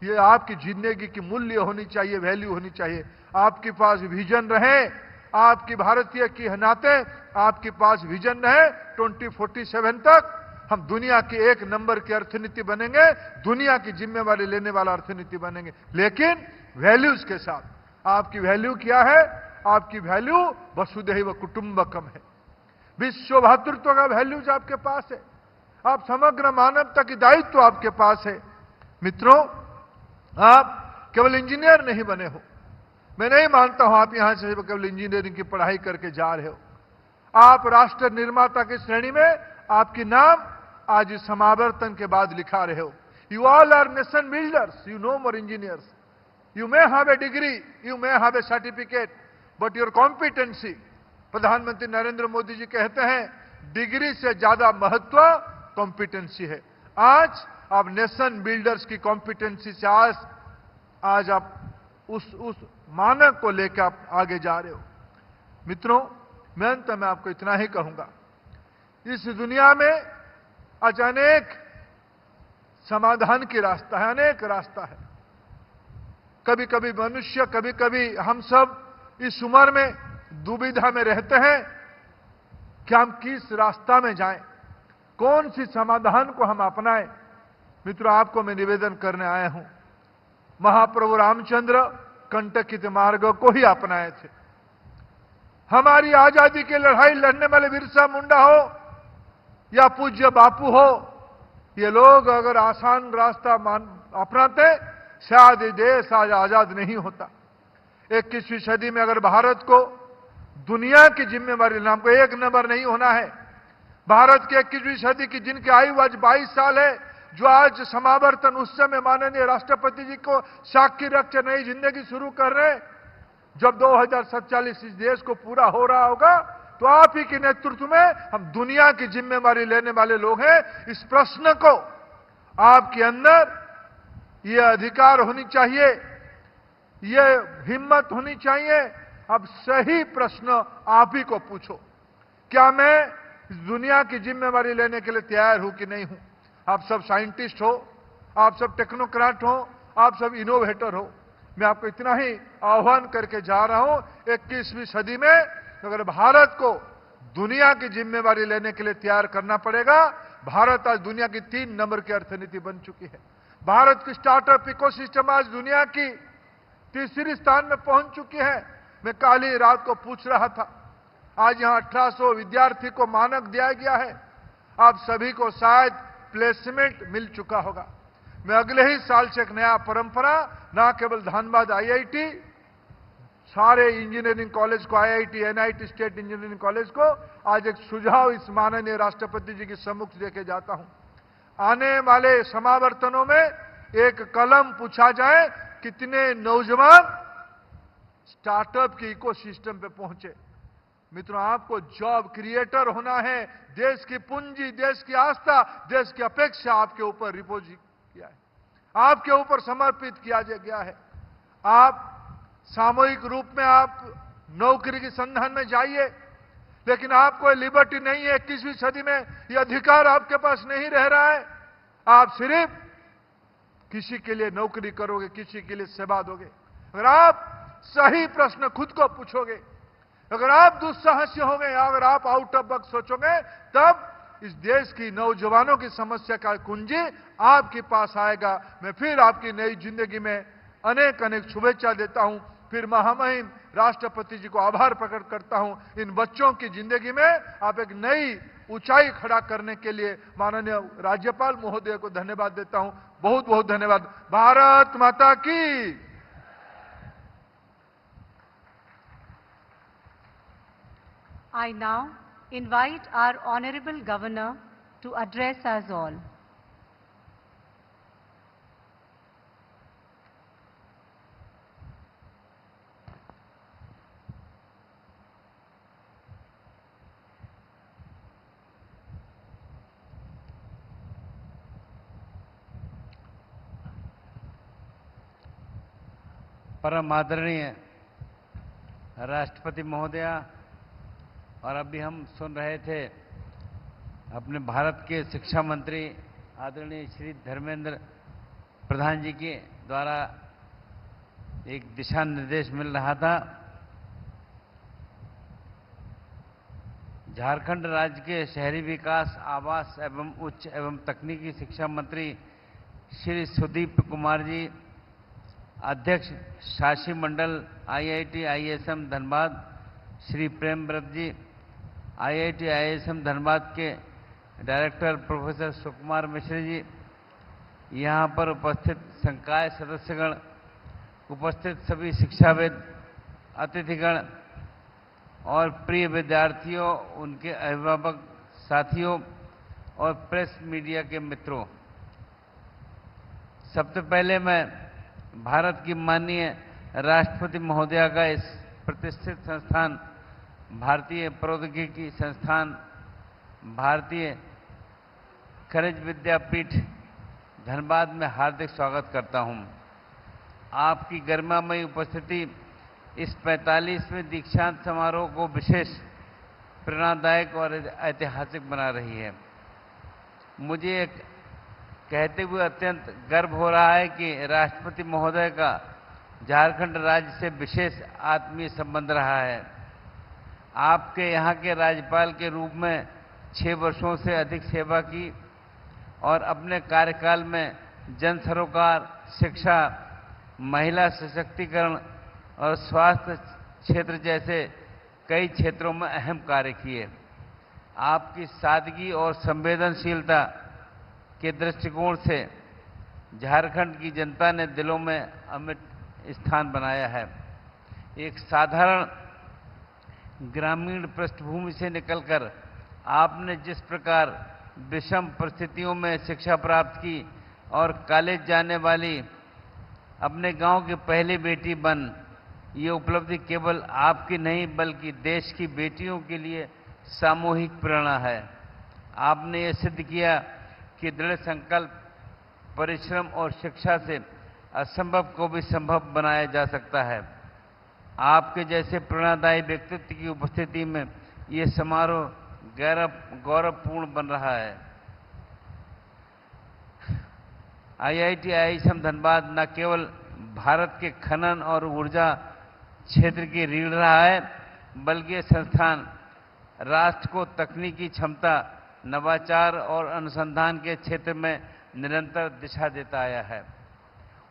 ये आपकी जिंदगी की मूल्य होनी चाहिए, वैल्यू होनी चाहिए। आपके पास विजन रहे, आपकी भारतीय की नाते आपके पास विजन रहे। 2047 तक हम दुनिया की एक नंबर की अर्थनीति बनेंगे, दुनिया की जिम्मेवारी लेने वाला अर्थनीति बनेंगे, लेकिन वैल्यूज के साथ। आपकी वैल्यू क्या है? आपकी वैल्यू वसुधैव कुटुंबकम है। विश्व भातृत्व का वैल्यूज आपके पास है। आप समग्र मानवता की दायित्व आपके पास है। मित्रों, आप केवल इंजीनियर नहीं बने हो। मैं नहीं मानता हूं आप यहां से केवल इंजीनियरिंग की पढ़ाई करके जा रहे हो। आप राष्ट्र निर्माता की श्रेणी में आपकी नाम आज इस समावर्तन के बाद लिखा रहे हो। You all our nation builders, you know more engineers. You may have a degree, you may have A certificate, but your competency, प्रधानमंत्री नरेंद्र मोदी जी कहते हैं डिग्री से ज्यादा महत्व कॉम्पिटेंसी है। आज आप नेशन बिल्डर्स की कॉम्पिटेंसी से आज आप उस मानक को लेकर आप आगे जा रहे हो। मित्रों, मैं अंत में आपको इतना ही कहूंगा, इस दुनिया में आज अनेक समाधान की रास्ता है, अनेक रास्ता है। कभी कभी मनुष्य, कभी कभी हम सब इस उम्र में दुविधा में रहते हैं कि हम किस रास्ता में जाएं, कौन सी समाधान को हम अपनाएं। मित्रों, आपको मैं निवेदन करने आया हूं, महाप्रभु रामचंद्र कंटकित मार्ग को ही अपनाए थे। हमारी आजादी की लड़ाई लड़ने वाले बिरसा मुंडा हो या पूज्य बापू हो, ये लोग अगर आसान रास्ता अपनाते शायद ये देश आज आजाद नहीं होता। 21वीं सदी में अगर भारत को दुनिया की जिम्मेवारी नाम को एक नंबर नहीं होना है, भारत के 21वीं सदी की जिनकी आयु आज 22 साल है, जो आज समावर्तन उस समय माननीय राष्ट्रपति जी को साक्षी रख के नई जिंदगी शुरू कर रहे हैं, जब 2047 इस देश को पूरा हो रहा होगा, तो आप ही के नेतृत्व में हम दुनिया की जिम्मेवारी लेने वाले लोग हैं। इस प्रश्न को आपके अंदर ये अधिकार होनी चाहिए, ये हिम्मत होनी चाहिए। अब सही प्रश्न आप ही को पूछो, क्या मैं इस दुनिया की जिम्मेवारी लेने के लिए तैयार हूं कि नहीं हूं। आप सब साइंटिस्ट हो, आप सब टेक्नोक्रेट हो, आप सब इनोवेटर हो। मैं आपको इतना ही आह्वान करके जा रहा हूं, 21वीं सदी में अगर भारत को दुनिया की जिम्मेवारी लेने के लिए तैयार करना पड़ेगा। भारत आज दुनिया की 3 नंबर की अर्थनीति बन चुकी है। भारत की स्टार्टअप इकोसिस्टम आज दुनिया की 3रे स्थान में पहुंच चुकी है। मैं कल ही रात को पूछ रहा था, आज यहां 1800 विद्यार्थी को मानक दिया गया है। आप सभी को शायद प्लेसमेंट मिल चुका होगा। मैं अगले ही साल से एक नया परंपरा, ना केवल धनबाद आईआईटी, सारे इंजीनियरिंग कॉलेज को, IIT, NIT, state engineering college को आज एक सुझाव इस माननीय राष्ट्रपति जी के सम्मुख देके जाता हूं। आने वाले समावर्तनों में एक कलम पूछा जाए, कितने नौजवान स्टार्टअप के इकोसिस्टम पे पहुंचे। मित्रों, आपको जॉब क्रिएटर होना है। देश की पूंजी, देश की आस्था, देश की अपेक्षा आपके ऊपर रिपोज किया है, आपके ऊपर समर्पित किया गया है। आप सामूहिक रूप में आप नौकरी के संधान में जाइए, लेकिन आपको लिबर्टी नहीं है। 21वीं सदी में यह अधिकार आपके पास नहीं रह रहा है। आप सिर्फ किसी के लिए नौकरी करोगे, किसी के लिए सेवा दोगे। अगर आप सही प्रश्न खुद को पूछोगे, अगर आप दुस्साहसी होंगे, अगर आप आउट ऑफ बॉक्स सोचोगे, तब इस देश की नौजवानों की समस्या का कुंजी आपके पास आएगा। मैं फिर आपकी नई जिंदगी में अनेक अनेक शुभेच्छा देता हूं। फिर महामहिम राष्ट्रपति जी को आभार प्रकट करता हूं। इन बच्चों की जिंदगी में आप एक नई ऊंचाई खड़ा करने के लिए माननीय राज्यपाल महोदय को धन्यवाद देता हूं। बहुत बहुत धन्यवाद। भारत माता की। I now invite our Honorable Governor to address us all. परम आदरणीय राष्ट्रपति महोदया, और अभी हम सुन रहे थे अपने भारत के शिक्षा मंत्री आदरणीय श्री धर्मेंद्र प्रधान जी के द्वारा एक दिशा निर्देश मिल रहा था। झारखंड राज्य के शहरी विकास, आवास एवं उच्च एवं तकनीकी शिक्षा मंत्री श्री सुदीप कुमार जी, अध्यक्ष शासी मंडल IIT ISM धनबाद श्री प्रेमव्रत जी, IIT ISM धनबाद के डायरेक्टर प्रोफेसर सुकुमार मिश्र जी, यहाँ पर उपस्थित संकाय सदस्यगण, उपस्थित सभी शिक्षाविद, अतिथिगण और प्रिय विद्यार्थियों, उनके अभिभावक साथियों और प्रेस मीडिया के मित्रों, सबसे पहले मैं भारत की माननीय राष्ट्रपति महोदया का इस प्रतिष्ठित संस्थान भारतीय प्रौद्योगिकी संस्थान, भारतीय खनिज विद्यापीठ धनबाद में हार्दिक स्वागत करता हूं। आपकी गरिमामयी उपस्थिति इस 45वें दीक्षांत समारोह को विशेष प्रेरणादायक और ऐतिहासिक बना रही है। मुझे कहते हुए अत्यंत गर्व हो रहा है कि राष्ट्रपति महोदय का झारखंड राज्य से विशेष आत्मीय संबंध रहा है। आपके यहाँ के राज्यपाल के रूप में 6 वर्षों से अधिक सेवा की और अपने कार्यकाल में जन सरोकार, शिक्षा, महिला सशक्तिकरण और स्वास्थ्य क्षेत्र जैसे कई क्षेत्रों में अहम कार्य किए। आपकी सादगी और संवेदनशीलता के दृष्टिकोण से झारखंड की जनता ने दिलों में अमिट स्थान बनाया है। एक साधारण ग्रामीण पृष्ठभूमि से निकलकर आपने जिस प्रकार विषम परिस्थितियों में शिक्षा प्राप्त की और कॉलेज जाने वाली अपने गांव की पहली बेटी बन, ये उपलब्धि केवल आपकी नहीं बल्कि देश की बेटियों के लिए सामूहिक प्रेरणा है। आपने ये सिद्ध किया कि दृढ़ संकल्प, परिश्रम और शिक्षा से असंभव को भी संभव बनाया जा सकता है। आपके जैसे प्रेरणादायी व्यक्तित्व की उपस्थिति में ये समारोह गौरवपूर्ण बन रहा है। IIT ISM धनबाद न केवल भारत के खनन और ऊर्जा क्षेत्र की रीढ़ रहा है, बल्कि ये संस्थान राष्ट्र को तकनीकी क्षमता, नवाचार और अनुसंधान के क्षेत्र में निरंतर दिशा देता आया है।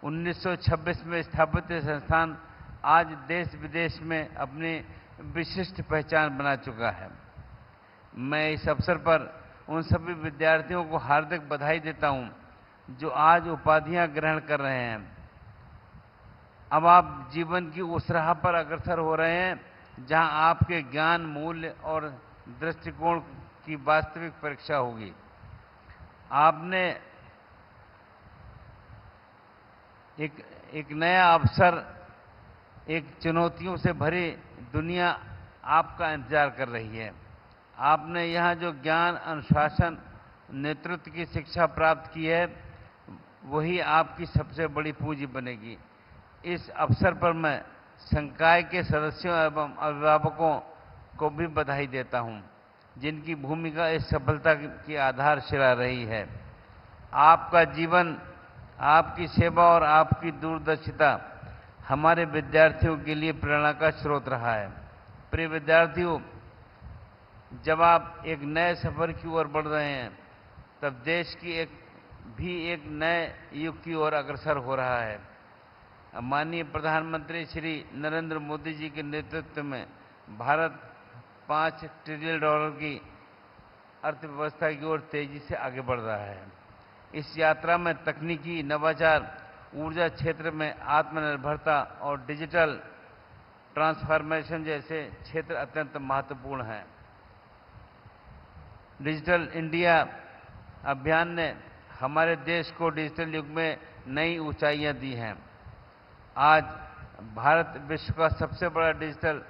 1926 में स्थापित यह संस्थान आज देश विदेश में अपनी विशिष्ट पहचान बना चुका है। मैं इस अवसर पर उन सभी विद्यार्थियों को हार्दिक बधाई देता हूं जो आज उपाधियां ग्रहण कर रहे हैं। अब आप जीवन की उस राह पर अग्रसर हो रहे हैं जहां आपके ज्ञान, मूल्य और दृष्टिकोण की वास्तविक परीक्षा होगी। आपने एक नया अवसर, एक चुनौतियों से भरी दुनिया आपका इंतजार कर रही है। आपने यहाँ जो ज्ञान, अनुशासन, नेतृत्व की शिक्षा प्राप्त की है, वही आपकी सबसे बड़ी पूंजी बनेगी। इस अवसर पर मैं संकाय के सदस्यों एवं अभिभावकों को भी बधाई देता हूं, जिनकी भूमिका इस सफलता की आधारशिला रही है। आपका जीवन, आपकी सेवा और आपकी दूरदर्शिता हमारे विद्यार्थियों के लिए प्रेरणा का स्रोत रहा है। प्रिय विद्यार्थियों, जब आप एक नए सफर की ओर बढ़ रहे हैं, तब देश की एक नए युग की ओर अग्रसर हो रहा है। माननीय प्रधानमंत्री श्री नरेंद्र मोदी जी के नेतृत्व में भारत $5 ट्रिलियन की अर्थव्यवस्था की ओर तेजी से आगे बढ़ रहा है। इस यात्रा में तकनीकी नवाचार, ऊर्जा क्षेत्र में आत्मनिर्भरता और डिजिटल ट्रांसफॉर्मेशन जैसे क्षेत्र अत्यंत महत्वपूर्ण हैं। डिजिटल इंडिया अभियान ने हमारे देश को डिजिटल युग में नई ऊंचाइयां दी हैं। आज भारत विश्व का सबसे बड़ा डिजिटल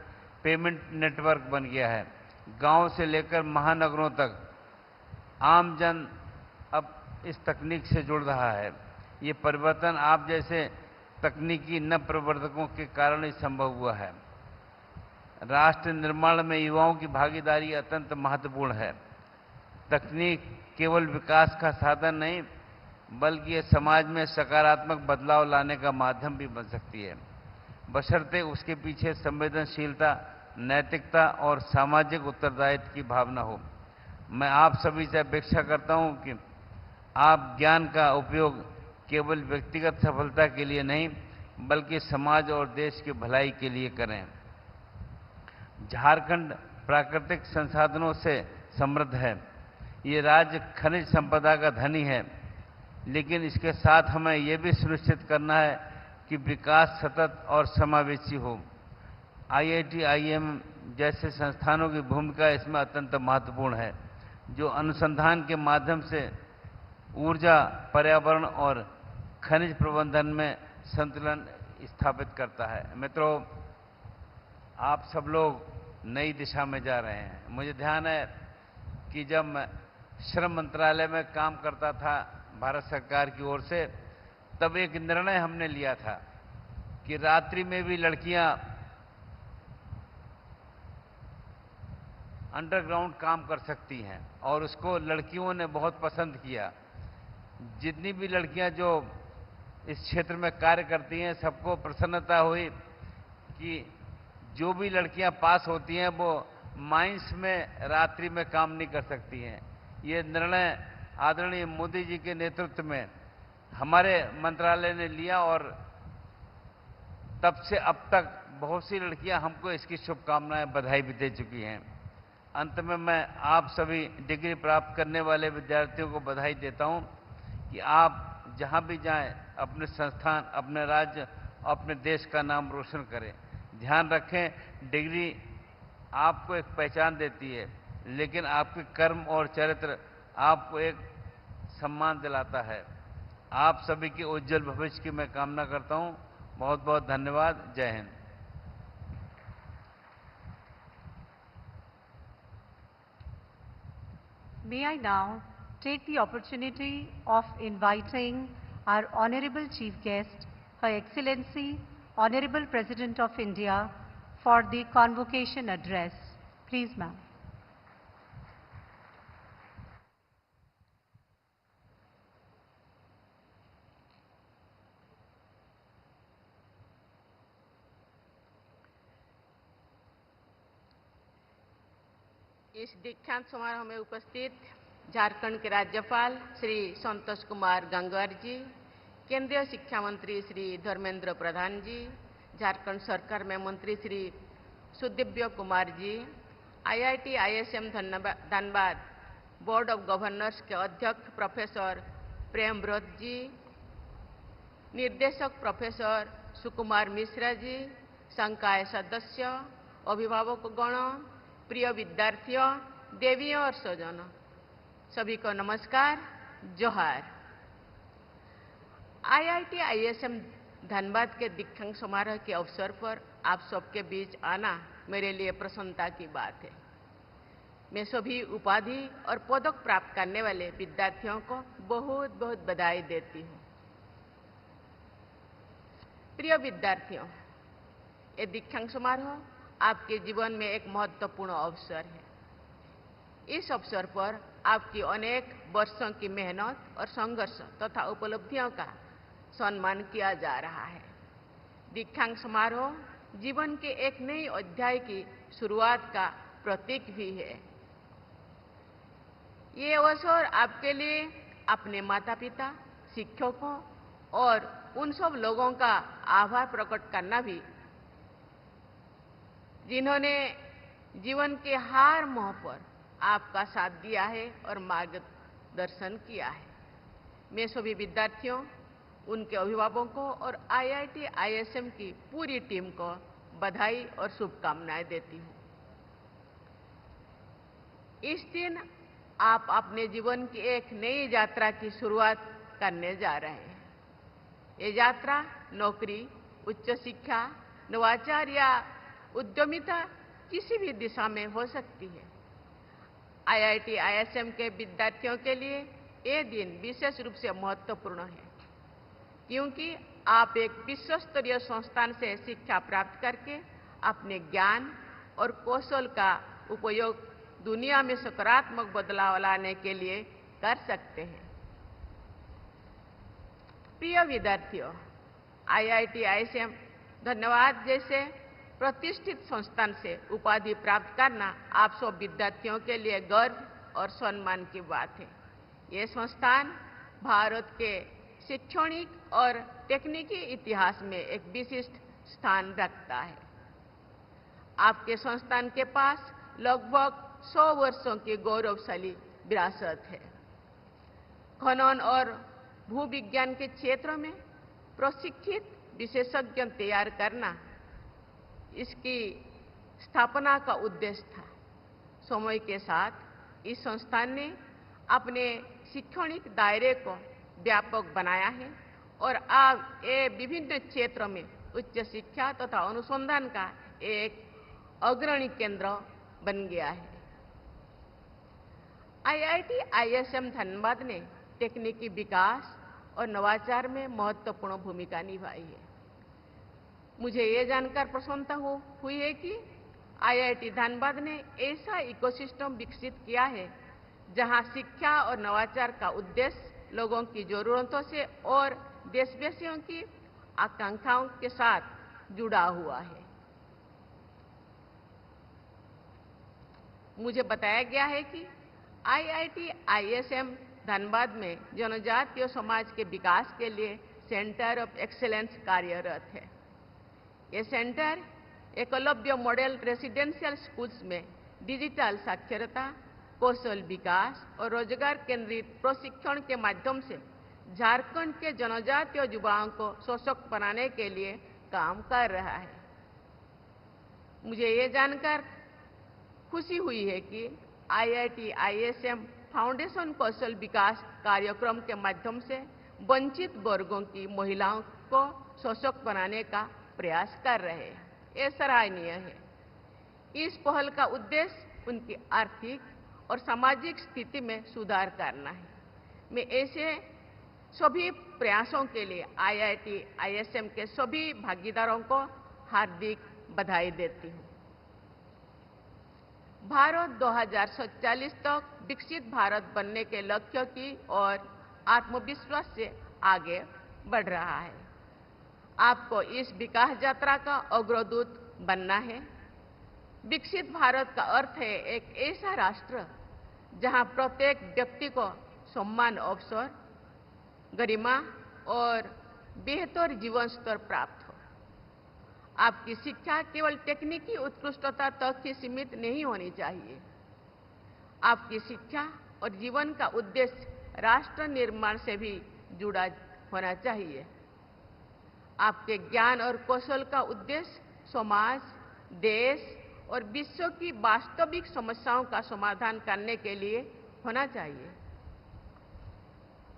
पेमेंट नेटवर्क बन गया है। गांव से लेकर महानगरों तक आम जन अब इस तकनीक से जुड़ रहा है। ये परिवर्तन आप जैसे तकनीकी नव प्रवर्तकों के कारण ही संभव हुआ है। राष्ट्र निर्माण में युवाओं की भागीदारी अत्यंत महत्वपूर्ण है। तकनीक केवल विकास का साधन नहीं, बल्कि ये समाज में सकारात्मक बदलाव लाने का माध्यम भी बन सकती है, बशर्ते उसके पीछे संवेदनशीलता, नैतिकता और सामाजिक उत्तरदायित्व की भावना हो। मैं आप सभी से अपेक्षा करता हूं कि आप ज्ञान का उपयोग केवल व्यक्तिगत सफलता के लिए नहीं, बल्कि समाज और देश की भलाई के लिए करें। झारखंड प्राकृतिक संसाधनों से समृद्ध है। ये राज्य खनिज संपदा का धनी है, लेकिन इसके साथ हमें यह भी सुनिश्चित करना है कि विकास सतत और समावेशी हो। IIT, IIM जैसे संस्थानों की भूमिका इसमें अत्यंत महत्वपूर्ण है, जो अनुसंधान के माध्यम से ऊर्जा, पर्यावरण और खनिज प्रबंधन में संतुलन स्थापित करता है। मित्रों, आप सब लोग नई दिशा में जा रहे हैं। मुझे ध्यान है कि जब मैं श्रम मंत्रालय में काम करता था भारत सरकार की ओर से, तब एक निर्णय हमने लिया था कि रात्रि में भी लड़कियां अंडरग्राउंड काम कर सकती हैं, और उसको लड़कियों ने बहुत पसंद किया। जितनी भी लड़कियां जो इस क्षेत्र में कार्य करती हैं, सबको प्रसन्नता हुई कि जो भी लड़कियां पास होती हैं वो माइंस में रात्रि में काम नहीं कर सकती हैं। ये निर्णय आदरणीय मोदी जी के नेतृत्व में हमारे मंत्रालय ने लिया, और तब से अब तक बहुत सी लड़कियां हमको इसकी शुभकामनाएं, बधाई भी दे चुकी हैं। अंत में मैं आप सभी डिग्री प्राप्त करने वाले विद्यार्थियों को बधाई देता हूं कि आप जहां भी जाएं, अपने संस्थान, अपने राज्य, अपने देश का नाम रोशन करें। ध्यान रखें, डिग्री आपको एक पहचान देती है, लेकिन आपके कर्म और चरित्र आपको एक सम्मान दिलाता है। आप सभी के उज्जवल भविष्य की मैं कामना करता हूं। बहुत बहुत धन्यवाद। जय Hind. May I now take the opportunity of inviting our Honorable Chief Guest, Her Excellency, Honorable President of India, for the convocation address. Please, ma'am. इस दीक्षांत समारोह में उपस्थित झारखंड के राज्यपाल श्री संतोष कुमार गंगवार जी, केंद्रीय शिक्षा मंत्री श्री धर्मेंद्र प्रधान जी, झारखंड सरकार में मंत्री Shri Sudivya Kumar ji, IIT ISM Dhanbad board of governors के अध्यक्ष प्रोफेसर प्रेमव्रत जी, निर्देशक प्रोफेसर सुकुमार मिश्रा जी, संकाय सदस्य, अभिभावकगण, प्रिय विद्यार्थियों, देवियों और स्वजनों, सभी को नमस्कार, जोहार। IIT ISM धनबाद के दीक्षांत समारोह के अवसर पर आप सबके बीच आना मेरे लिए प्रसन्नता की बात है। मैं सभी उपाधि और पदक प्राप्त करने वाले विद्यार्थियों को बहुत बहुत बधाई देती हूँ। प्रिय विद्यार्थियों, ये दीक्षांत समारोह आपके जीवन में एक महत्वपूर्ण अवसर है। इस अवसर पर आपकी अनेक वर्षों की मेहनत और संघर्ष तथा उपलब्धियों का सम्मान किया जा रहा है। दीक्षांत समारोह जीवन के एक नए अध्याय की शुरुआत का प्रतीक भी है। ये अवसर आपके लिए अपने माता पिता, शिक्षकों और उन सब लोगों का आभार प्रकट करना भी, जिन्होंने जीवन के हर मोड़ पर आपका साथ दिया है और मार्गदर्शन किया है। मैं सभी विद्यार्थियों, उनके अभिभावकों और IIT ISM की पूरी टीम को बधाई और शुभकामनाएं देती हूँ। इस दिन आप अपने जीवन की एक नई यात्रा की शुरुआत करने जा रहे हैं। ये यात्रा नौकरी, उच्च शिक्षा, नवाचार या उद्यमिता किसी भी दिशा में हो सकती है। IIT ISM के विद्यार्थियों के लिए ये दिन विशेष रूप से महत्वपूर्ण है, क्योंकि आप एक विश्व स्तरीय संस्थान से शिक्षा प्राप्त करके अपने ज्ञान और कौशल का उपयोग दुनिया में सकारात्मक बदलाव लाने के लिए कर सकते हैं। प्रिय विद्यार्थियों, IIT ISM धन्यवाद जैसे प्रतिष्ठित संस्थान से उपाधि प्राप्त करना आप सब विद्यार्थियों के लिए गर्व और सम्मान की बात है। ये संस्थान भारत के शैक्षणिक और तकनीकी इतिहास में एक विशिष्ट स्थान रखता है। आपके संस्थान के पास लगभग 100 वर्षों की गौरवशाली विरासत है। खनन और भूविज्ञान के क्षेत्र में प्रशिक्षित विशेषज्ञ तैयार करना इसकी स्थापना का उद्देश्य था। समय के साथ इस संस्थान ने अपने शैक्षणिक दायरे को व्यापक बनाया है और आज ये विभिन्न क्षेत्रों में उच्च शिक्षा तथा अनुसंधान का एक अग्रणी केंद्र बन गया है। IIT ISM धनबाद ने तकनीकी विकास और नवाचार में महत्वपूर्ण भूमिका निभाई है। मुझे ये जानकर प्रसन्नता हुई है कि IIT धनबाद ने ऐसा इकोसिस्टम विकसित किया है जहां शिक्षा और नवाचार का उद्देश्य लोगों की जरूरतों से और देशवासियों की आकांक्षाओं के साथ जुड़ा हुआ है। मुझे बताया गया है कि IIT ISM धनबाद में जनजातीय समाज के विकास के लिए सेंटर ऑफ एक्सीलेंस कार्यरत है। ये centre Eklavya model residential schools में डिजिटल साक्षरता, कौशल विकास और रोजगार केंद्रित प्रशिक्षण के माध्यम से झारखंड के जनजातीय युवाओं को सशक्त बनाने के लिए काम कर रहा है। मुझे ये जानकर खुशी हुई है कि IIT ISM फाउंडेशन कौशल विकास कार्यक्रम के माध्यम से वंचित वर्गों की महिलाओं को सशक्त बनाने का प्रयास कर रहे हैं। ये सराहनीय है। इस पहल का उद्देश्य उनकी आर्थिक और सामाजिक स्थिति में सुधार करना है। मैं ऐसे सभी प्रयासों के लिए IIT ISM के सभी भागीदारों को हार्दिक बधाई देती हूँ। भारत 2047 तक विकसित भारत बनने के लक्ष्य की ओर आत्मविश्वास से आगे बढ़ रहा है। आपको इस विकास यात्रा का अग्रदूत बनना है। विकसित भारत का अर्थ है एक ऐसा राष्ट्र जहां प्रत्येक व्यक्ति को सम्मान, अवसर, गरिमा और बेहतर जीवन स्तर प्राप्त हो। आपकी शिक्षा केवल तकनीकी उत्कृष्टता तक ही सीमित नहीं होनी चाहिए। आपकी शिक्षा और जीवन का उद्देश्य राष्ट्र निर्माण से भी जुड़ा होना चाहिए। आपके ज्ञान और कौशल का उद्देश्य समाज, देश और विश्व की वास्तविक समस्याओं का समाधान करने के लिए होना चाहिए।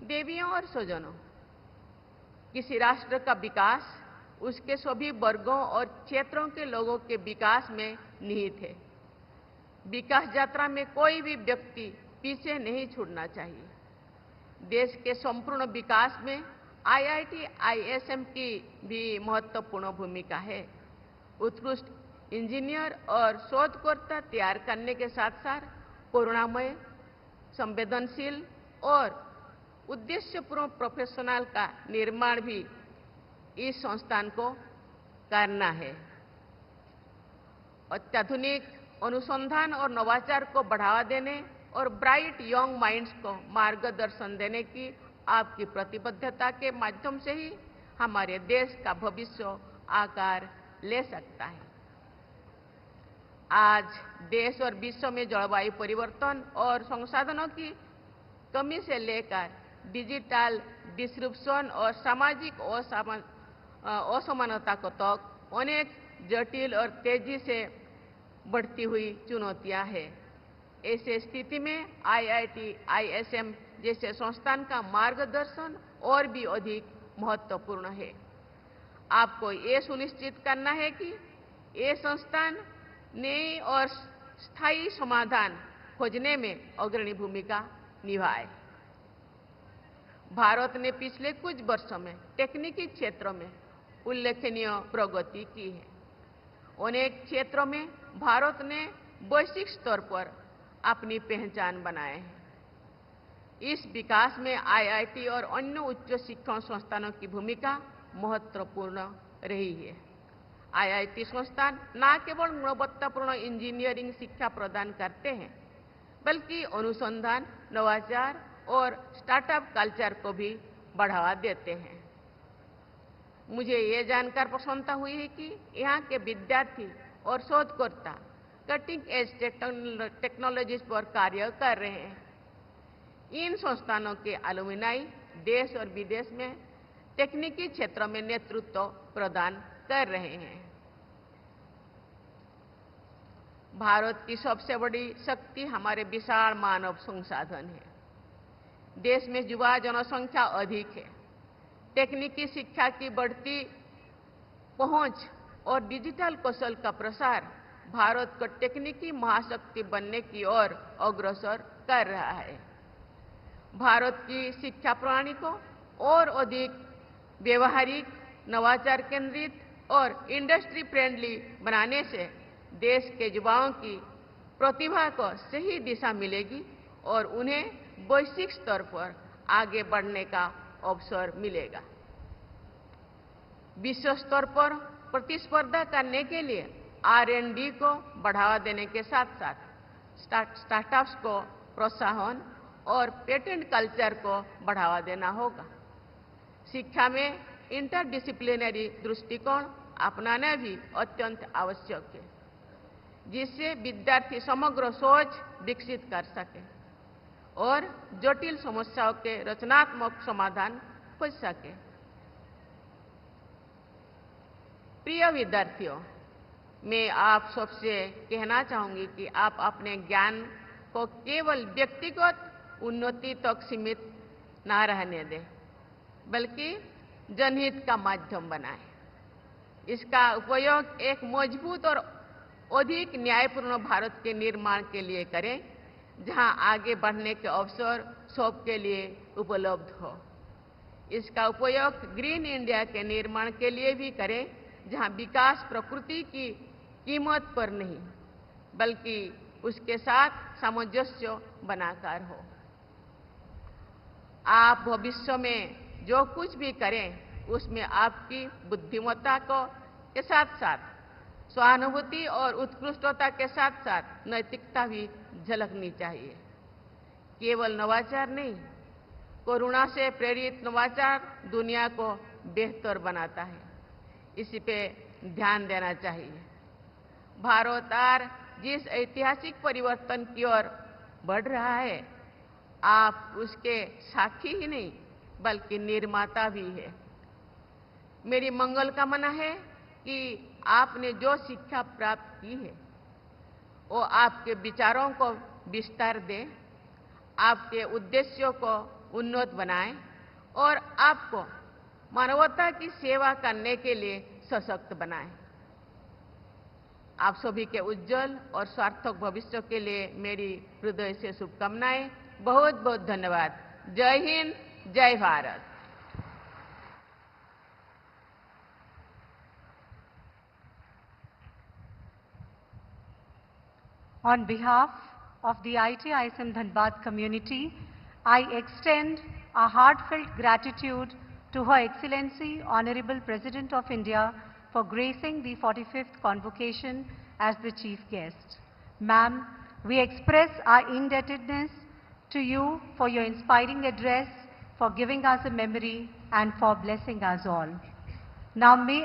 देवियों और स्वजनों, किसी राष्ट्र का विकास उसके सभी वर्गों और क्षेत्रों के लोगों के विकास में निहित है। विकास यात्रा में कोई भी व्यक्ति पीछे नहीं छूटना चाहिए। देश के संपूर्ण विकास में IIT ISM की भी महत्वपूर्ण भूमिका है। उत्कृष्ट इंजीनियर और शोधकर्ता तैयार करने के साथ साथ करुणामय, संवेदनशील और उद्देश्यपूर्ण प्रोफेशनल का निर्माण भी इस संस्थान को करना है। अत्याधुनिक अनुसंधान और नवाचार को बढ़ावा देने और ब्राइट यंग माइंड्स को मार्गदर्शन देने की आपकी प्रतिबद्धता के माध्यम से ही हमारे देश का भविष्य आकार ले सकता है। आज देश और विश्व में जलवायु परिवर्तन और संसाधनों की कमी से लेकर डिजिटल डिस्ट्रप्शन और सामाजिक असमानता को तक अनेक जटिल और तेजी से बढ़ती हुई चुनौतियां हैं। ऐसे स्थिति में IIT ISM जैसे संस्थान का मार्गदर्शन और भी अधिक महत्वपूर्ण है। आपको ये सुनिश्चित करना है कि ये संस्थान नए और स्थायी समाधान खोजने में अग्रणी भूमिका निभाए। भारत ने पिछले कुछ वर्षों में तकनीकी क्षेत्रों में उल्लेखनीय प्रगति की है। अनेक क्षेत्रों में भारत ने वैश्विक स्तर पर अपनी पहचान बनाए है। इस विकास में आईआईटी और अन्य उच्च शिक्षण संस्थानों की भूमिका महत्वपूर्ण रही है। आईआईटी संस्थान न केवल गुणवत्तापूर्ण इंजीनियरिंग शिक्षा प्रदान करते हैं, बल्कि अनुसंधान, नवाचार और स्टार्टअप कल्चर को भी बढ़ावा देते हैं। मुझे ये जानकर प्रसन्नता हुई है कि यहाँ के विद्यार्थी और शोधकर्ता कटिंग एज टेक्नोलॉजीज पर कार्य कर रहे हैं। इन संस्थानों के अलुमिनाई देश और विदेश में तकनीकी क्षेत्रों में नेतृत्व प्रदान कर रहे हैं। भारत की सबसे बड़ी शक्ति हमारे विशाल मानव संसाधन है। देश में युवा जनसंख्या अधिक है। तकनीकी शिक्षा की बढ़ती पहुंच और डिजिटल कौशल का प्रसार भारत को तकनीकी महाशक्ति बनने की ओर अग्रसर कर रहा है। भारत की शिक्षा प्रणाली को और अधिक व्यवहारिक, नवाचार केंद्रित और इंडस्ट्री फ्रेंडली बनाने से देश के युवाओं की प्रतिभा को सही दिशा मिलेगी और उन्हें वैश्विक स्तर पर आगे बढ़ने का अवसर मिलेगा। विश्व स्तर पर प्रतिस्पर्धा करने के लिए R&D को बढ़ावा देने के साथ साथ स्टार्टअप्स को प्रोत्साहन और पेटेंट कल्चर को बढ़ावा देना होगा। शिक्षा में इंटरडिसिप्लिनरी दृष्टिकोण अपनाना भी अत्यंत आवश्यक है, जिससे विद्यार्थी समग्र सोच विकसित कर सके और जटिल समस्याओं के रचनात्मक समाधान खोज सके। प्रिय विद्यार्थियों, मैं आप सबसे कहना चाहूंगी कि आप अपने ज्ञान को केवल व्यक्तिगत उन्नति तक सीमित न रहने दें, बल्कि जनहित का माध्यम बनाएं। इसका उपयोग एक मजबूत और अधिक न्यायपूर्ण भारत के निर्माण के लिए करें, जहां आगे बढ़ने के अवसर सबके लिए उपलब्ध हो। इसका उपयोग ग्रीन इंडिया के निर्माण के लिए भी करें, जहां विकास प्रकृति की कीमत पर नहीं, बल्कि उसके साथ सामंजस्य बनाकर हो। आप भविष्य में जो कुछ भी करें, उसमें आपकी बुद्धिमत्ता के साथ साथ सहानुभूति और उत्कृष्टता के साथ साथ नैतिकता भी झलकनी चाहिए। केवल नवाचार नहीं, करुणा से प्रेरित नवाचार दुनिया को बेहतर बनाता है। इसी पे ध्यान देना चाहिए। भारत आज जिस ऐतिहासिक परिवर्तन की ओर बढ़ रहा है, आप उसके साक्षी ही नहीं, बल्कि निर्माता भी है। मेरी मंगल कामना है कि आपने जो शिक्षा प्राप्त की है, वो आपके विचारों को विस्तार दे, आपके उद्देश्यों को उन्नत बनाए और आपको मानवता की सेवा करने के लिए सशक्त बनाए। आप सभी के उज्जवल और सार्थक भविष्य के लिए मेरी हृदय से शुभकामनाएं। बहुत बहुत धन्यवाद। जय हिंद, जय Bharat. On behalf of the IIT ISM Dhanbad community, I extend a heartfelt gratitude to Her Excellency Honorable President of India for gracing the 45th convocation as the chief guest. Ma'am, we express our indebtedness to you for your inspiring address, for giving us a memory and for blessing us all. Now may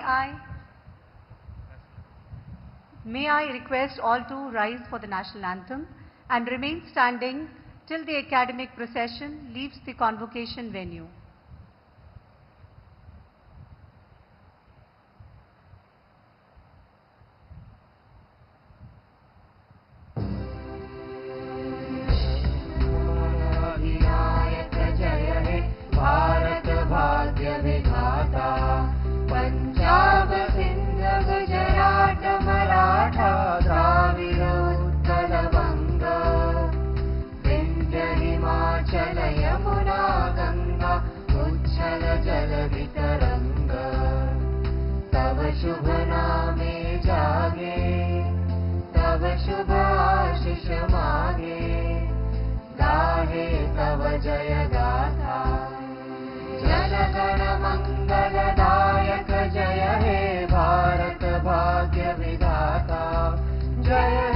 I request all to rise for the national anthem and remain standing till the academic procession leaves the convocation venue. Bharat भाग्य विधाता, पंजाब सिंध गुजरात मराठा द्राविड़ उत्कल बंग, विंध्य हिमाचल यमुना गंगा विधाता। जय